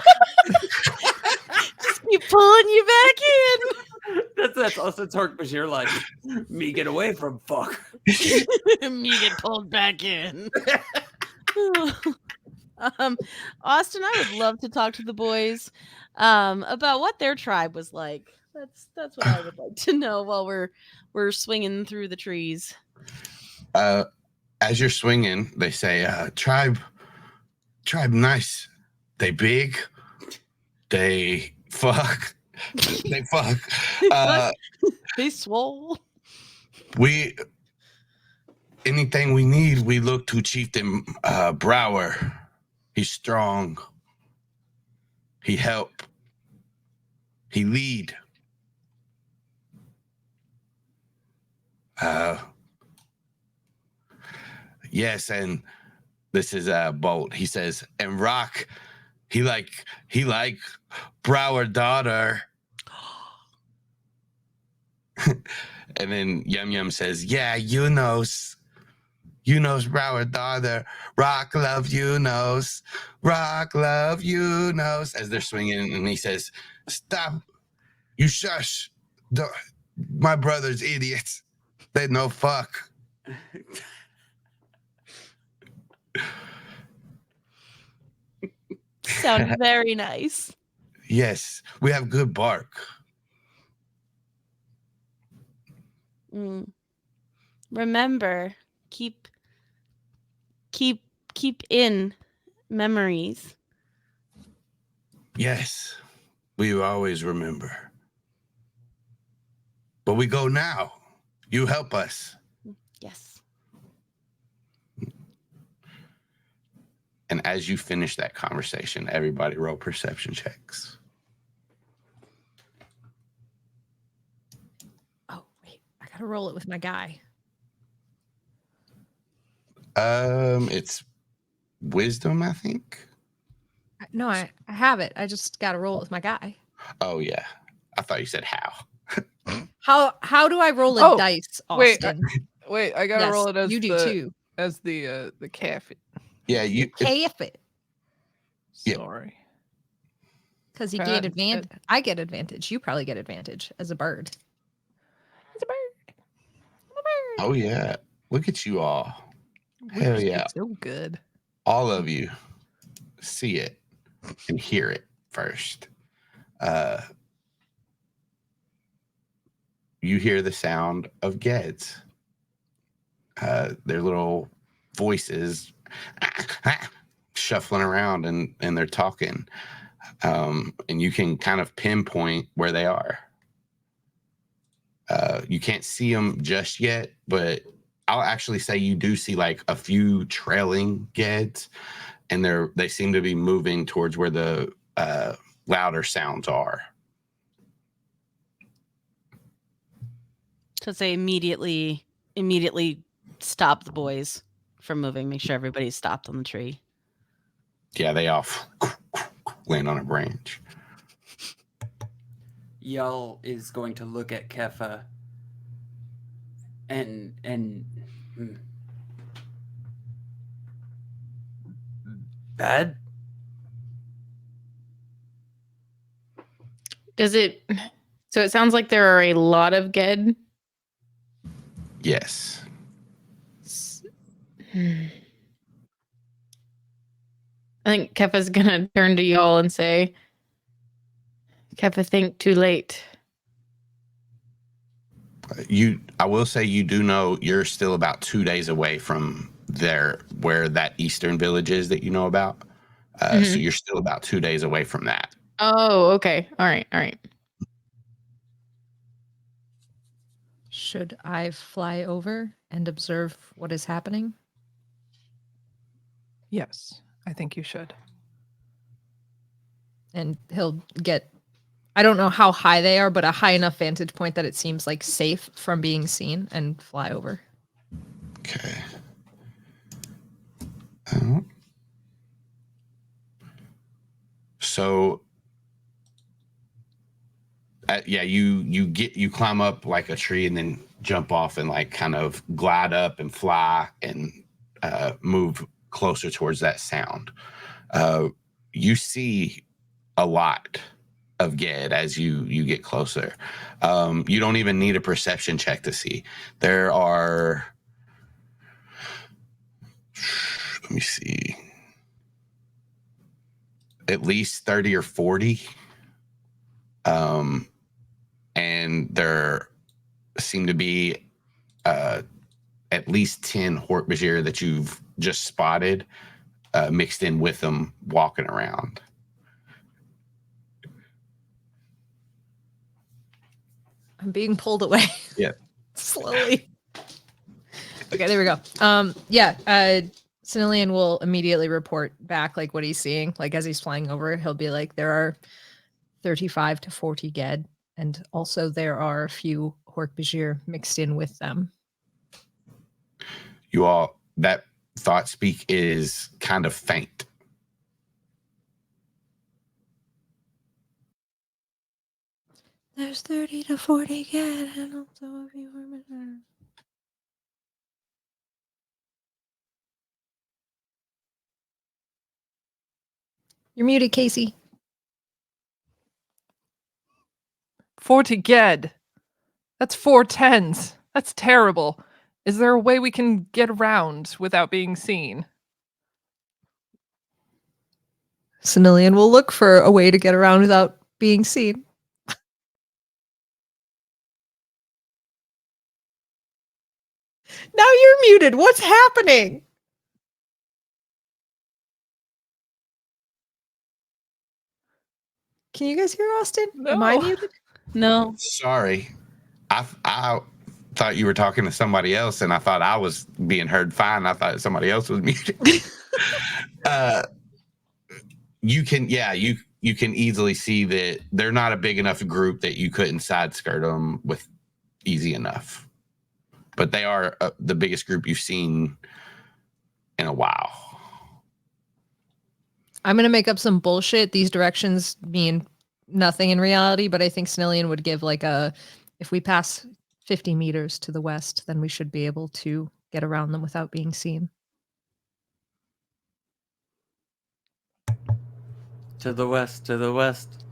Keep pulling you back in. That's also Hork-Bajir like me get away from fuck. Me get pulled back in. Austin, I would love to talk to the boys about what their tribe was like. That's what I would like to know while we're swinging through the trees. As you're swinging, they say, tribe nice. They big. They fuck. They fuck. They swole. Anything we need, we look to Chieftain Brower. He's strong. He help. He lead. Yes, and this is Bolt. He says, and Rock, he like Brower daughter. And then Yum Yum says, yeah, you knows Brower daughter. Rock love you knows. Rock love you knows. As they're swinging, and he says, stop. You shush. My brother's idiots. They know fuck. Sound very nice. Yes, we have good bark. Remember, keep in memories. Yes, we always remember. But we go now. You help us. Yes. And as you finish that conversation, everybody roll perception checks. Oh, wait. I gotta roll it with my guy. It's wisdom, I think. No, I have it. I just gotta roll it with my guy. Oh yeah. I thought you said how. How do I roll a Oh, dice, wait, Austin? Wait, I gotta Yes, roll it as you do too. the cafe. Yeah, you Half it. Yeah. Sorry. Because you Right, get advantage. I get advantage. You probably get advantage as a bird. It's a bird. I'm a bird. Oh yeah. Look at you all. We Hell just yeah. did so good. All of you see it and hear it first. You hear the sound of Geds. Their little voices shuffling around and they're talking. And you can kind of pinpoint where they are. You can't see them just yet, but I'll actually say you do see like a few trailing Geds, and they seem to be moving towards where the louder sounds are. So say immediately stop the boys from moving. Make sure everybody's stopped on the tree. Yeah, they all land on a branch. Yall is going to look at Keffa and bad. Does it? So it sounds like there are a lot of Ged. Yes. I think Keffa's gonna turn to y'all and say, "Keffa, think too late." I will say you do know you're still about 2 days away from where that eastern village is that you know about. So you're still about 2 days away from that. Oh, okay. All right. Should I fly over and observe what is happening? Yes, I think you should. And he'll get, I don't know how high they are, but a high enough vantage point that it seems like safe from being seen, and fly over. Okay. So you climb up like a tree and then jump off and like kind of glide up and fly and move closer towards that sound. You see a lot of Ged as you get closer. You don't even need a perception check to see. There are, let me see, at least 30 or 40. And there seem to be at least 10 Hork-Bajir that you've just spotted mixed in with them walking around. I'm being pulled away. Yeah. Slowly. Okay, there we go. Sanillion will immediately report back like what he's seeing. Like as he's flying over, he'll be like, there are 35 to 40 Ged, and also there are a few Hork-Bajir mixed in with them. You all, that thought speak is kind of faint. There's 30 to 40 Ged, and also a few Hork-Bajir. You're muted, Kaycie. 40 Ged. That's 4 10s. That's terrible. Is there a way we can get around without being seen? Sanillion will look for a way to get around without being seen. Now you're muted. What's happening? Can you guys hear Austin? Am I No. muted? No. Sorry. I thought you were talking to somebody else, and I thought I was being heard fine. I thought somebody else was muted. You can easily see that they're not a big enough group that you couldn't side skirt them with easy enough. But they are the biggest group you've seen in a while. I'm going to make up some bullshit. These directions mean nothing in reality, but I think Sanillion would give like if we pass 50 meters to the west, then we should be able to get around them without being seen. To the west, to the west.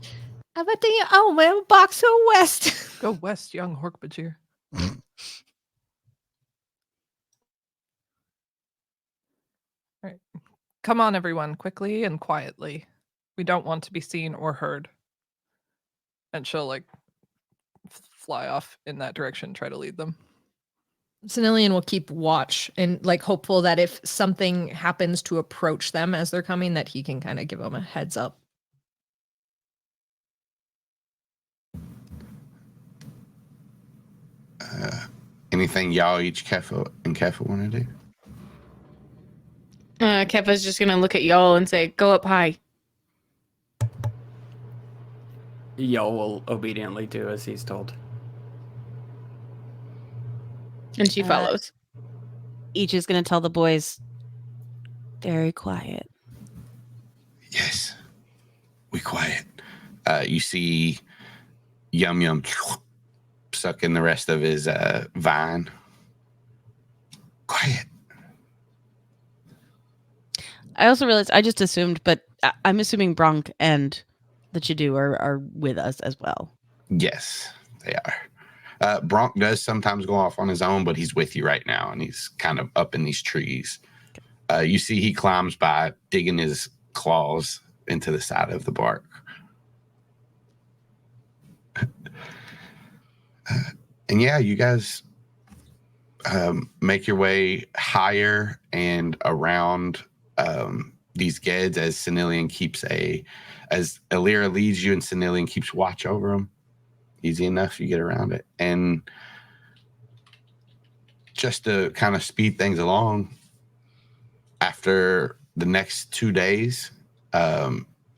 Everything well, box west. Go west, young Hork-Bajir. All right. Come on, everyone, quickly and quietly. We don't want to be seen or heard. And she'll like fly off in that direction, try to lead them. Sanillion will keep watch and like hopeful that if something happens to approach them as they're coming, that he can kind of give them a heads up. Anything y'all each Keffa want to do? Keffa's just gonna look at y'all and say, "Go up high." Yall will obediently do as he's told. And she follows. Each is going to tell the boys, very quiet. Yes. We quiet. You see Yum Yum sucking the rest of his vine. Quiet. I also realized I just assumed, but I'm assuming Bronk and the Chidu are with us as well. Yes, they are. Bronk does sometimes go off on his own, but he's with you right now, and he's kind of up in these trees. You see he climbs by, digging his claws into the side of the bark. And yeah, you guys make your way higher and around these Geds as Sanillion as Ilira leads you and Sanillion keeps watch over them. Easy enough, you get around it. And just to kind of speed things along, after the next 2 days,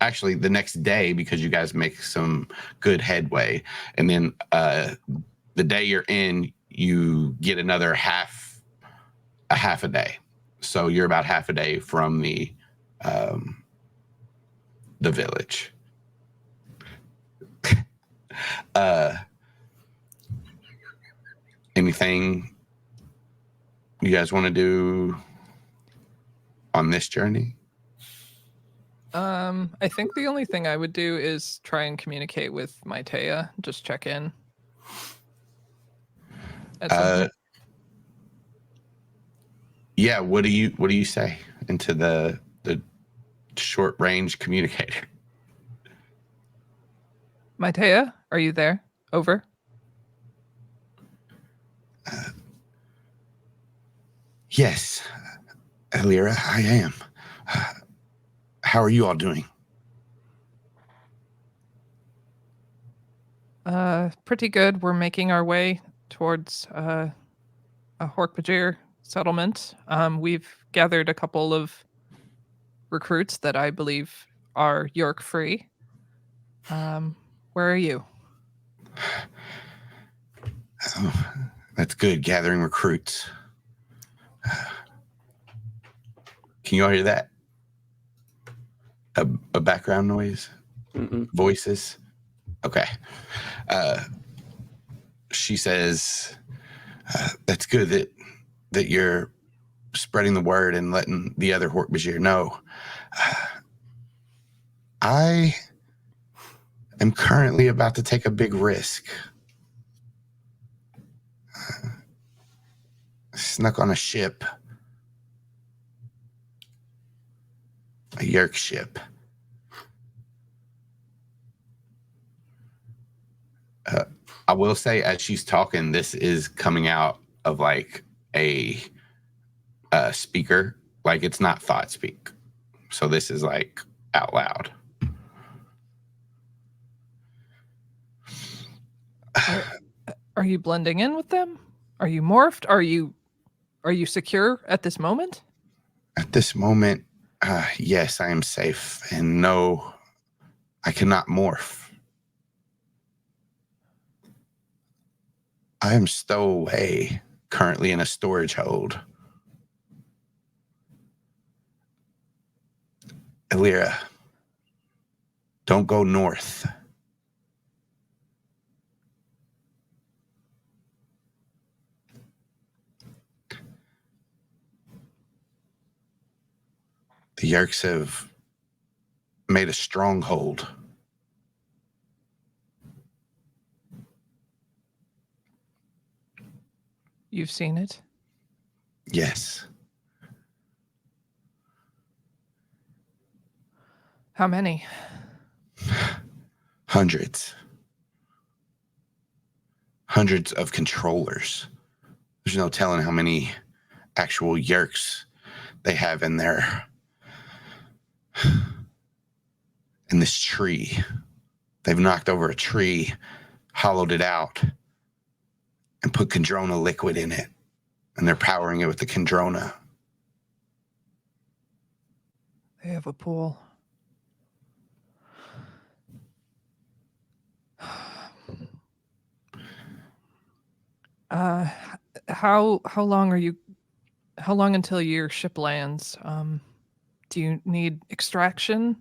actually the next day, because you guys make some good headway, and then the day you're in, you get another half a day. So you're about half a day from the village. Anything you guys want to do on this journey? I think the only thing I would do is try and communicate with Mytaya, just check in. At some point. Yeah, what do you say into the short range communicator? Mytaya, are you there? Over. Yes, Ilira, I am. How are you all doing? Pretty good. We're making our way towards a Hork-Bajir settlement. We've gathered a couple of recruits that I believe are Yeerk free. Where are you? Oh, that's good. Gathering recruits. Can you all hear that? A background noise? Mm-mm. Voices? Okay. She says, that's good that you're spreading the word and letting the other Hork-Bajir know. I am currently about to take a big risk. Snuck on a ship. A Yeerk ship. I will say, as she's talking, this is coming out of like a speaker. Like, it's not thought speak. So this is like out loud. Are you blending in with them? Are you morphed? Are you secure at this moment? At this moment, yes, I am safe. And no, I cannot morph. I am stowaway, currently in a storage hold. Ilira, don't go north. The Yeerks have made a stronghold. You've seen it? Yes. How many? Hundreds. Hundreds of controllers. There's no telling how many actual Yeerks they have in there. In this tree. They've knocked over a tree, hollowed it out, and put Kandrona liquid in it. And they're powering it with the Kandrona. They have a pool. How long until your ship lands? Do you need extraction?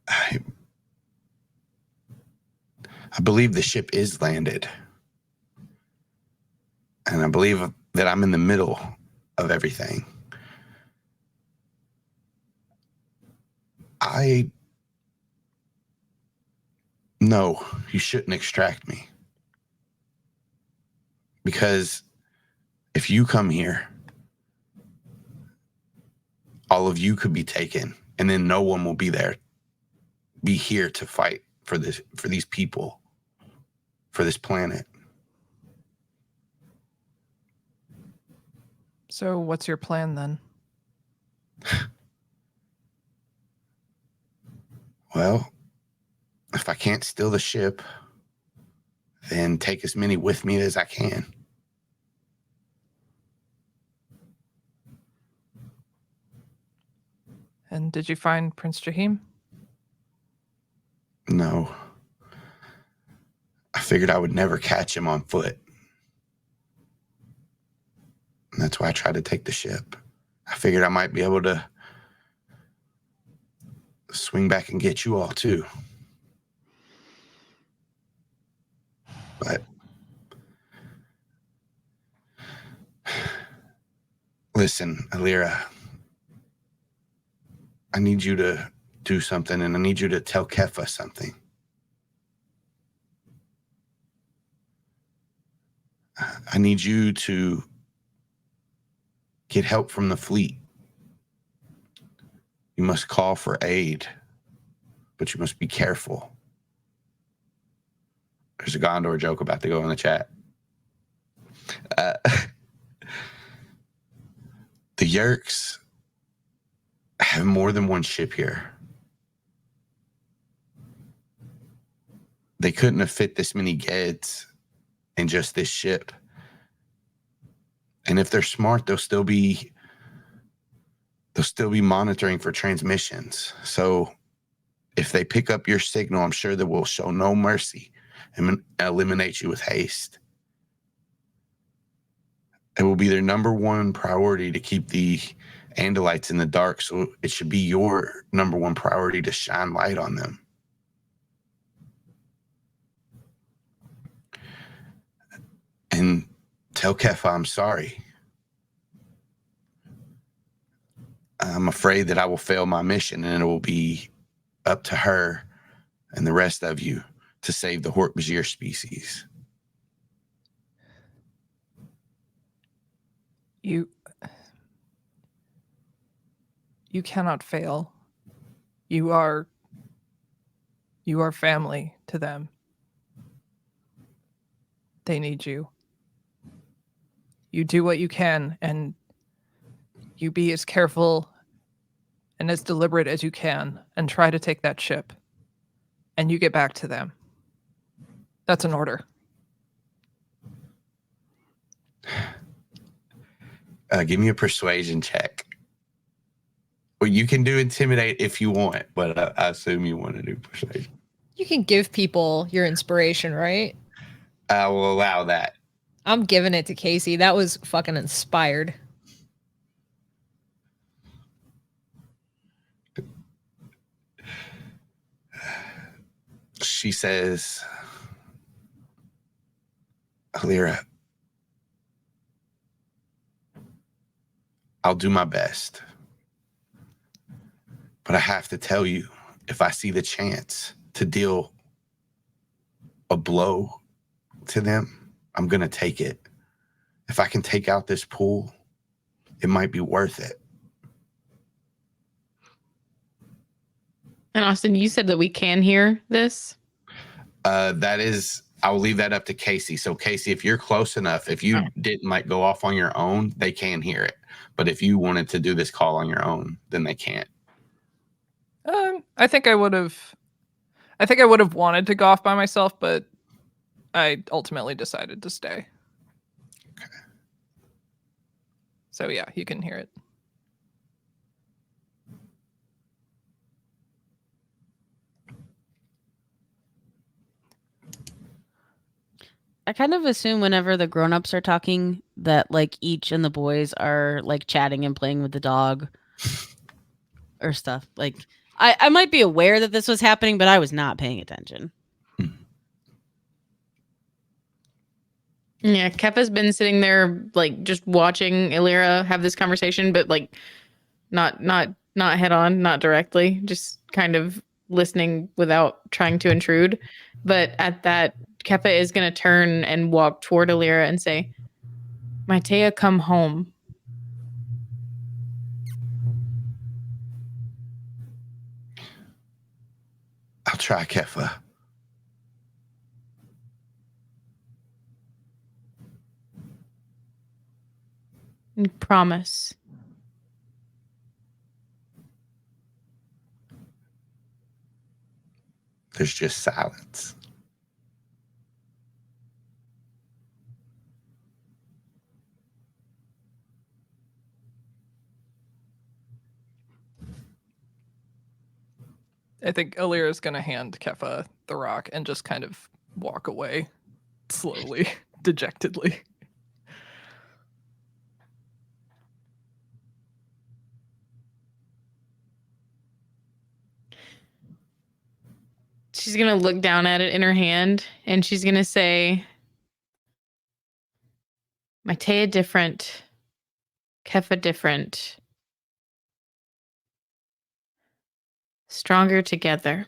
I believe the ship is landed. And I believe that I'm in the middle of everything. No, you shouldn't extract me. Because if you come here, all of you could be taken, and then no one will be here to fight for these people, for this planet. So what's your plan then? Well, if I can't steal the ship, then take as many with me as I can. And did you find Prince Jaheim? No. I figured I would never catch him on foot. And that's why I tried to take the ship. I figured I might be able to swing back and get you all too. But listen, Ilira, I need you to do something, and I need you to tell Keffa something. I need you to get help from the fleet. You must call for aid, but you must be careful. There's a Gondor joke about to go in the chat. The Yeerks have more than one ship here. They couldn't have fit this many Geds in just this ship. And if they're smart, they'll still be monitoring for transmissions. So if they pick up your signal, I'm sure they will show no mercy and eliminate you with haste. It will be their number one priority to keep the Andalites in the dark, so it should be your number one priority to shine light on them. And tell Keffa I'm sorry. I'm afraid that I will fail my mission, and it will be up to her and the rest of you to save the Hork-Bajir species. You cannot fail. You are family to them. They need you. You do what you can, and you be as careful and as deliberate as you can, and try to take that ship. And you get back to them. That's an order. Give me a persuasion check. Well, you can do intimidate if you want, but I assume you want to do persuasion. You can give people your inspiration, right? I will allow that. I'm giving it to Kaycie. That was fucking inspired. She says, Ilira, I'll do my best. But I have to tell you, if I see the chance to deal a blow to them, I'm going to take it. If I can take out this pool, it might be worth it. And Austin, you said that we can hear this? I'll leave that up to Kaycie. So Kaycie, if you're close enough, if you didn't like go off on your own, they can hear it. But if you wanted to do this call on your own, then they can't. I think I would have wanted to go off by myself, but I ultimately decided to stay. Okay. So yeah, you can hear it. I kind of assume whenever the grown-ups are talking that like each and the boys are like chatting and playing with the dog or stuff. Like I might be aware that this was happening, but I was not paying attention. Yeah, Keffa's been sitting there like just watching Ilira have this conversation, but like not head on, not directly, just kind of listening without trying to intrude. But at that, Keffa is going to turn and walk toward Ilira and say, Mytaya, come home. I'll try, Keffa. Promise. There's just silence. I think Ilira's going to hand Keffa the rock and just kind of walk away slowly, dejectedly. She's going to look down at it in her hand and she's going to say, Mytaya different, Keffa different. Stronger together.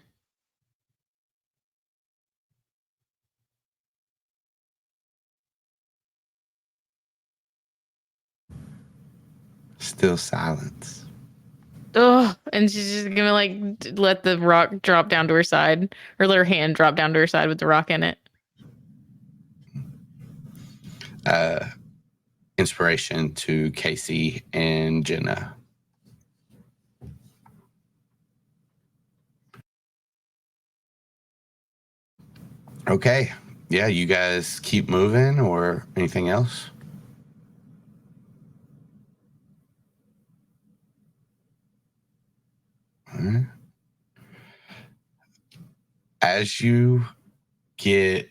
Still silence. Oh, and she's just gonna like let the rock drop down to her side, or let her hand drop down to her side with the rock in it. Inspiration to Kaycie and Jenna. Okay. Yeah, you guys keep moving or anything else? All right. As you get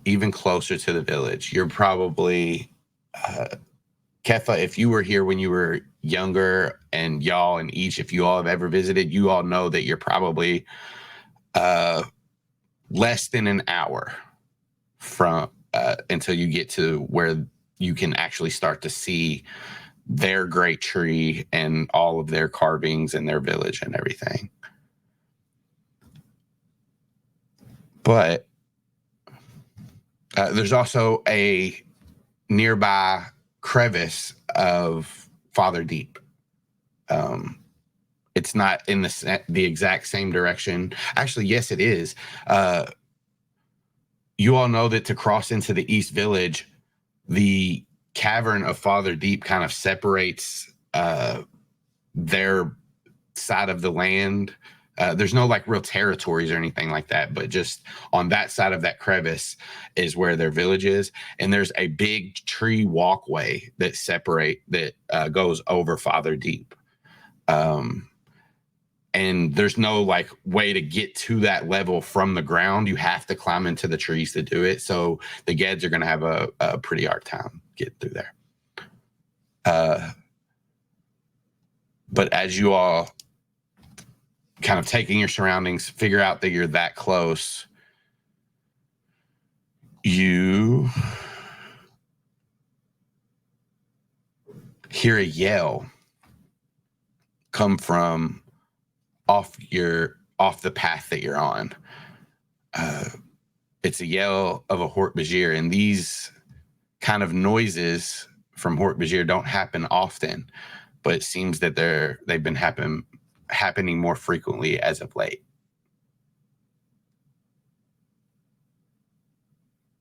even closer to the village, you're probably Keffa, if you were here when you were younger, and y'all and each, if you all have ever visited, you all know that you're probably less than an hour from until you get to where you can actually start to see their great tree and all of their carvings and their village and everything. But there's also a nearby crevice of Father Deep. It's not in the exact same direction. Actually, yes, it is. You all know that to cross into the East Village, the cavern of Father Deep kind of separates their side of the land. There's no like real territories or anything like that, but just on that side of that crevice is where their village is. And there's a big tree walkway that goes over Father Deep. And there's no like way to get to that level from the ground. You have to climb into the trees to do it. So the Geds are going to have a pretty hard time getting through there. But as you all kind of taking your surroundings, figure out that you're that close, you hear a yell come from off the path that you're on. It's a yell of a Hork-Bajir, and these kind of noises from Hork-Bajir don't happen often, but it seems that they've been happening more frequently as of late.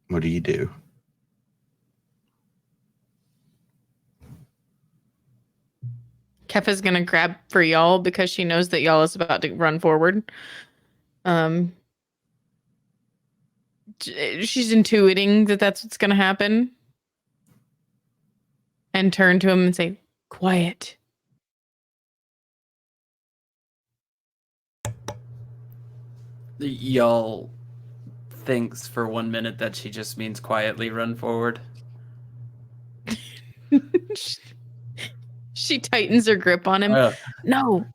What do you do? Keffa's gonna grab for Yall because she knows that Yall is about to run forward. She's intuiting that that's what's gonna happen, and turn to him and say, "Quiet." Y'all thinks for 1 minute that she just means quietly run forward. She tightens her grip on him. No.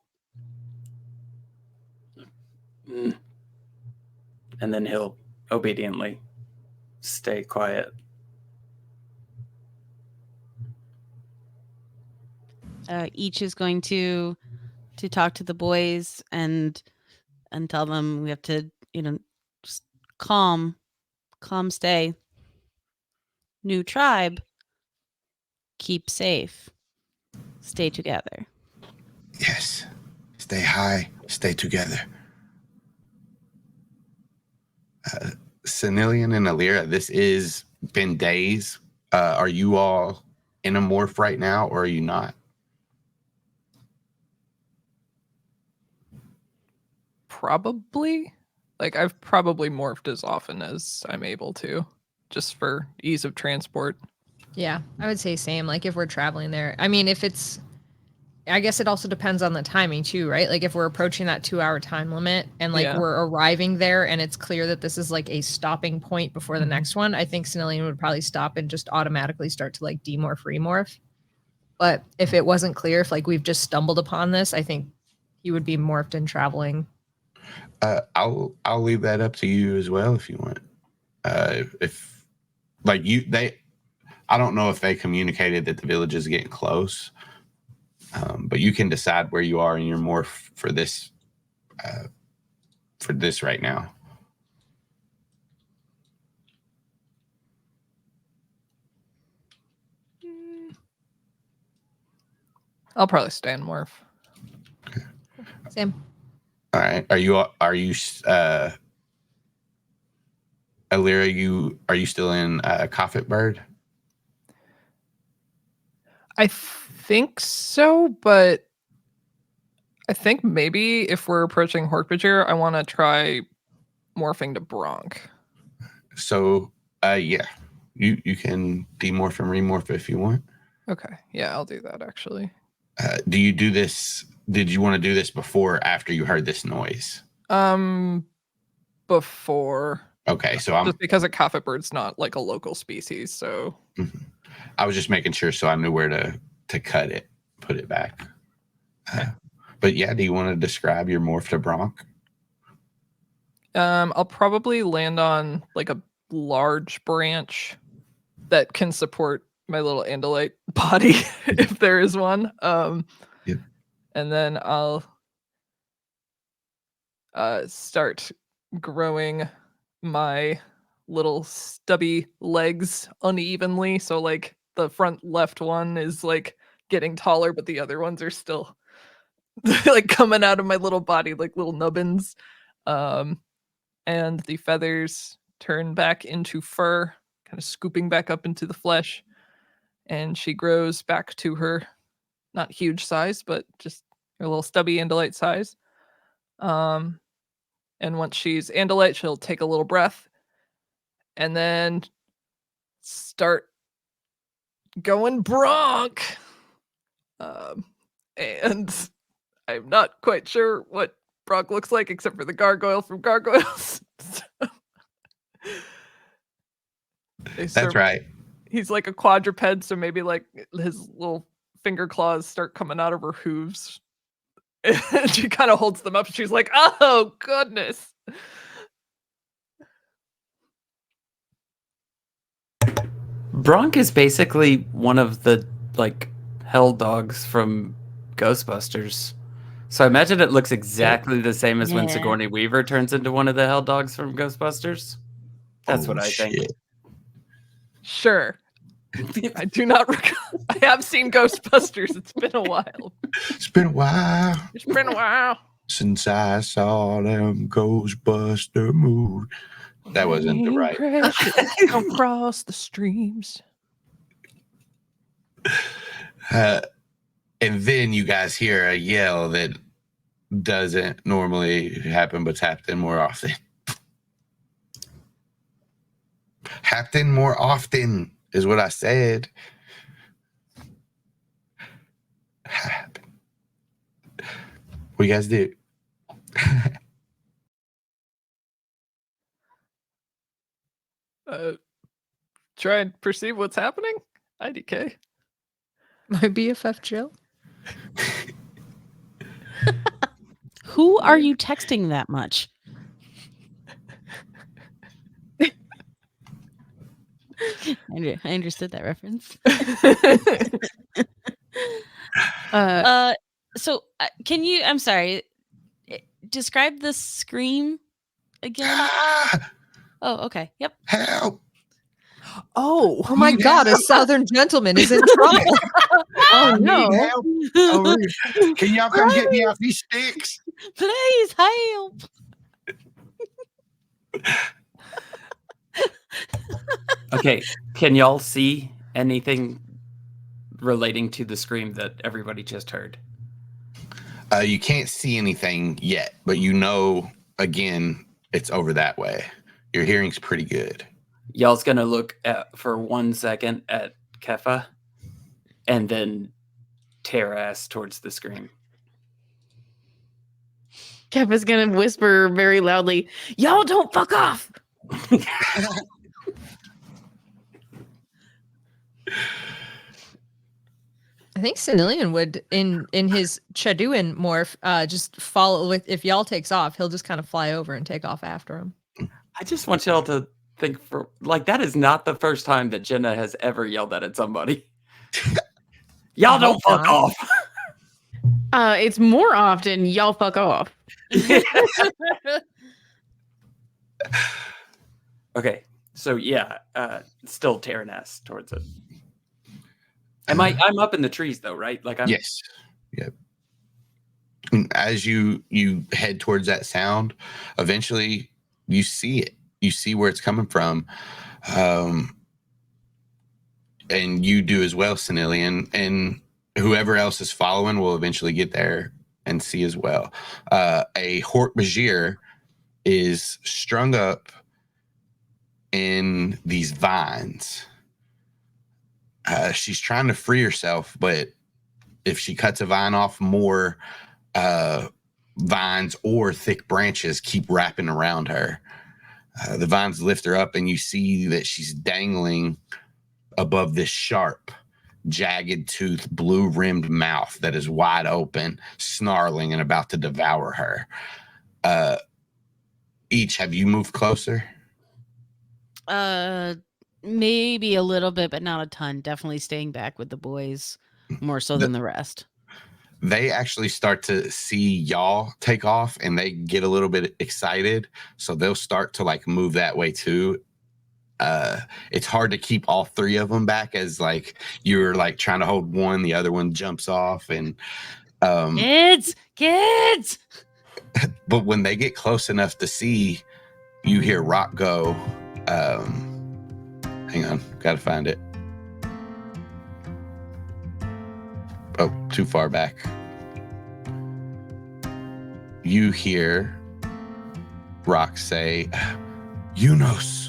And then he'll obediently stay quiet. Each is going to talk to the boys and tell them we have to, just calm, stay. New tribe, keep safe, stay together. Yes. Stay high, stay together. Sanillion and Ilira, this is been days. Are you all in a morph right now, or are you not? Probably. Like, I've probably morphed as often as I'm able to, just for ease of transport. Yeah, I would say same. Like if we're traveling there, I mean, I guess it also depends on the timing too, right? Like if we're approaching that 2-hour time limit and like we're arriving there and it's clear that this is like a stopping point before the next one, I think Sanillion would probably stop and just automatically start to like demorph, remorph. But if it wasn't clear, if like we've just stumbled upon this, I think he would be morphed and traveling. I'll leave that up to you as well if you want. If like I don't know if they communicated that the village is getting close, but you can decide where you are in your morph for this right now. I'll probably stay in morph. Same. All right. Are you Ilira, are you still in Coffet Bird? I think so, but I think maybe if we're approaching Hork-Bajir, I want to try morphing to Bronk. So, yeah, you can demorph and remorph if you want. Okay, yeah, I'll do that actually. Do you do this? Did you want to do this before or after you heard this noise? Before. Okay, so just because a Coffet Bird's not like a local species, so. Mm-hmm. I was just making sure so I knew where to cut it, put it back. But yeah, do you want to describe your morph to Bronk? I'll probably land on like a large branch that can support my little Andalite body if there is one. Yep. And then I'll start growing my little stubby legs unevenly, so like the front left one is like getting taller, but the other ones are still like coming out of my little body like little nubbins. And the feathers turn back into fur, kind of scooping back up into the flesh. And she grows back to her not huge size, but just her little stubby Andalite size. And once she's Andalite, she'll take a little breath and then start going Bronk. And I'm not quite sure what Bronk looks like except for the gargoyle from Gargoyles. That's right. He's like a quadruped, so maybe like his little finger claws start coming out of her hooves. And she kind of holds them up. She's like, oh, goodness. Bronk is basically one of the like hell dogs from Ghostbusters. So I imagine it looks exactly the same as when Yeah. Sigourney Weaver turns into one of the hell dogs from Ghostbusters. That's what I think. Shit. Sure. I do not recall. I have seen Ghostbusters. It's been a while. It's been a while It's been a while. since I saw them Ghostbuster movie. That wasn't the right. Crashing across the streams. And then you guys hear a yell that doesn't normally happen, but's happening more often. Happen more often is what I said. Happen. What you guys do? Try and perceive what's happening. IDK. My BFF Jill. Who are you texting that much? I understood that reference. So can you? I'm sorry. Describe the scream again. Ah, Oh, okay. Yep. help! Oh my God! A Southern gentleman is in trouble. Oh no. Need help. Oh, can y'all come get me off these sticks? Please help. Okay, can y'all see anything relating to the scream that everybody just heard? You can't see anything yet, but you know, again, it's over that way. Your hearing's pretty good. Y'all's gonna look at for 1 second at Keffa and then tear ass towards the scream. Keffa's gonna whisper very loudly, "Y'all don't fuck off." I think Sanillion would, in his Chaduan morph, just follow with. If y'all takes off, he'll just kind of fly over and take off after him. I just want y'all to think for like that is not the first time that Jenna has ever yelled that at somebody. Y'all don't fuck off. It's more often y'all fuck off. Okay, so yeah, still tearing ass towards it. I'm up in the trees though, right? Like I'm Yes. Yep. And as you head towards that sound, eventually you see it. You see where it's coming from. And you do as well, Sanillion. And whoever else is following will eventually get there and see as well. A Hork-Bajir is strung up in these vines. She's trying to free herself, but if she cuts a vine off, more vines or thick branches keep wrapping around her. The vines lift her up, and you see that she's dangling above this sharp, jagged tooth, blue-rimmed mouth that is wide open, snarling and about to devour her. Each, have you moved closer? Maybe a little bit, but not a ton. Definitely staying back with the boys more so than the rest. They actually start to see y'all take off, and they get a little bit excited, so they'll start to like move that way too. it's hard to keep all three of them back as like you're like trying to hold one, the other one jumps off, and Kids. but when they get close enough to see, you hear Rock go, hang on, gotta find it. Oh, too far back. You hear Rock say, Unos.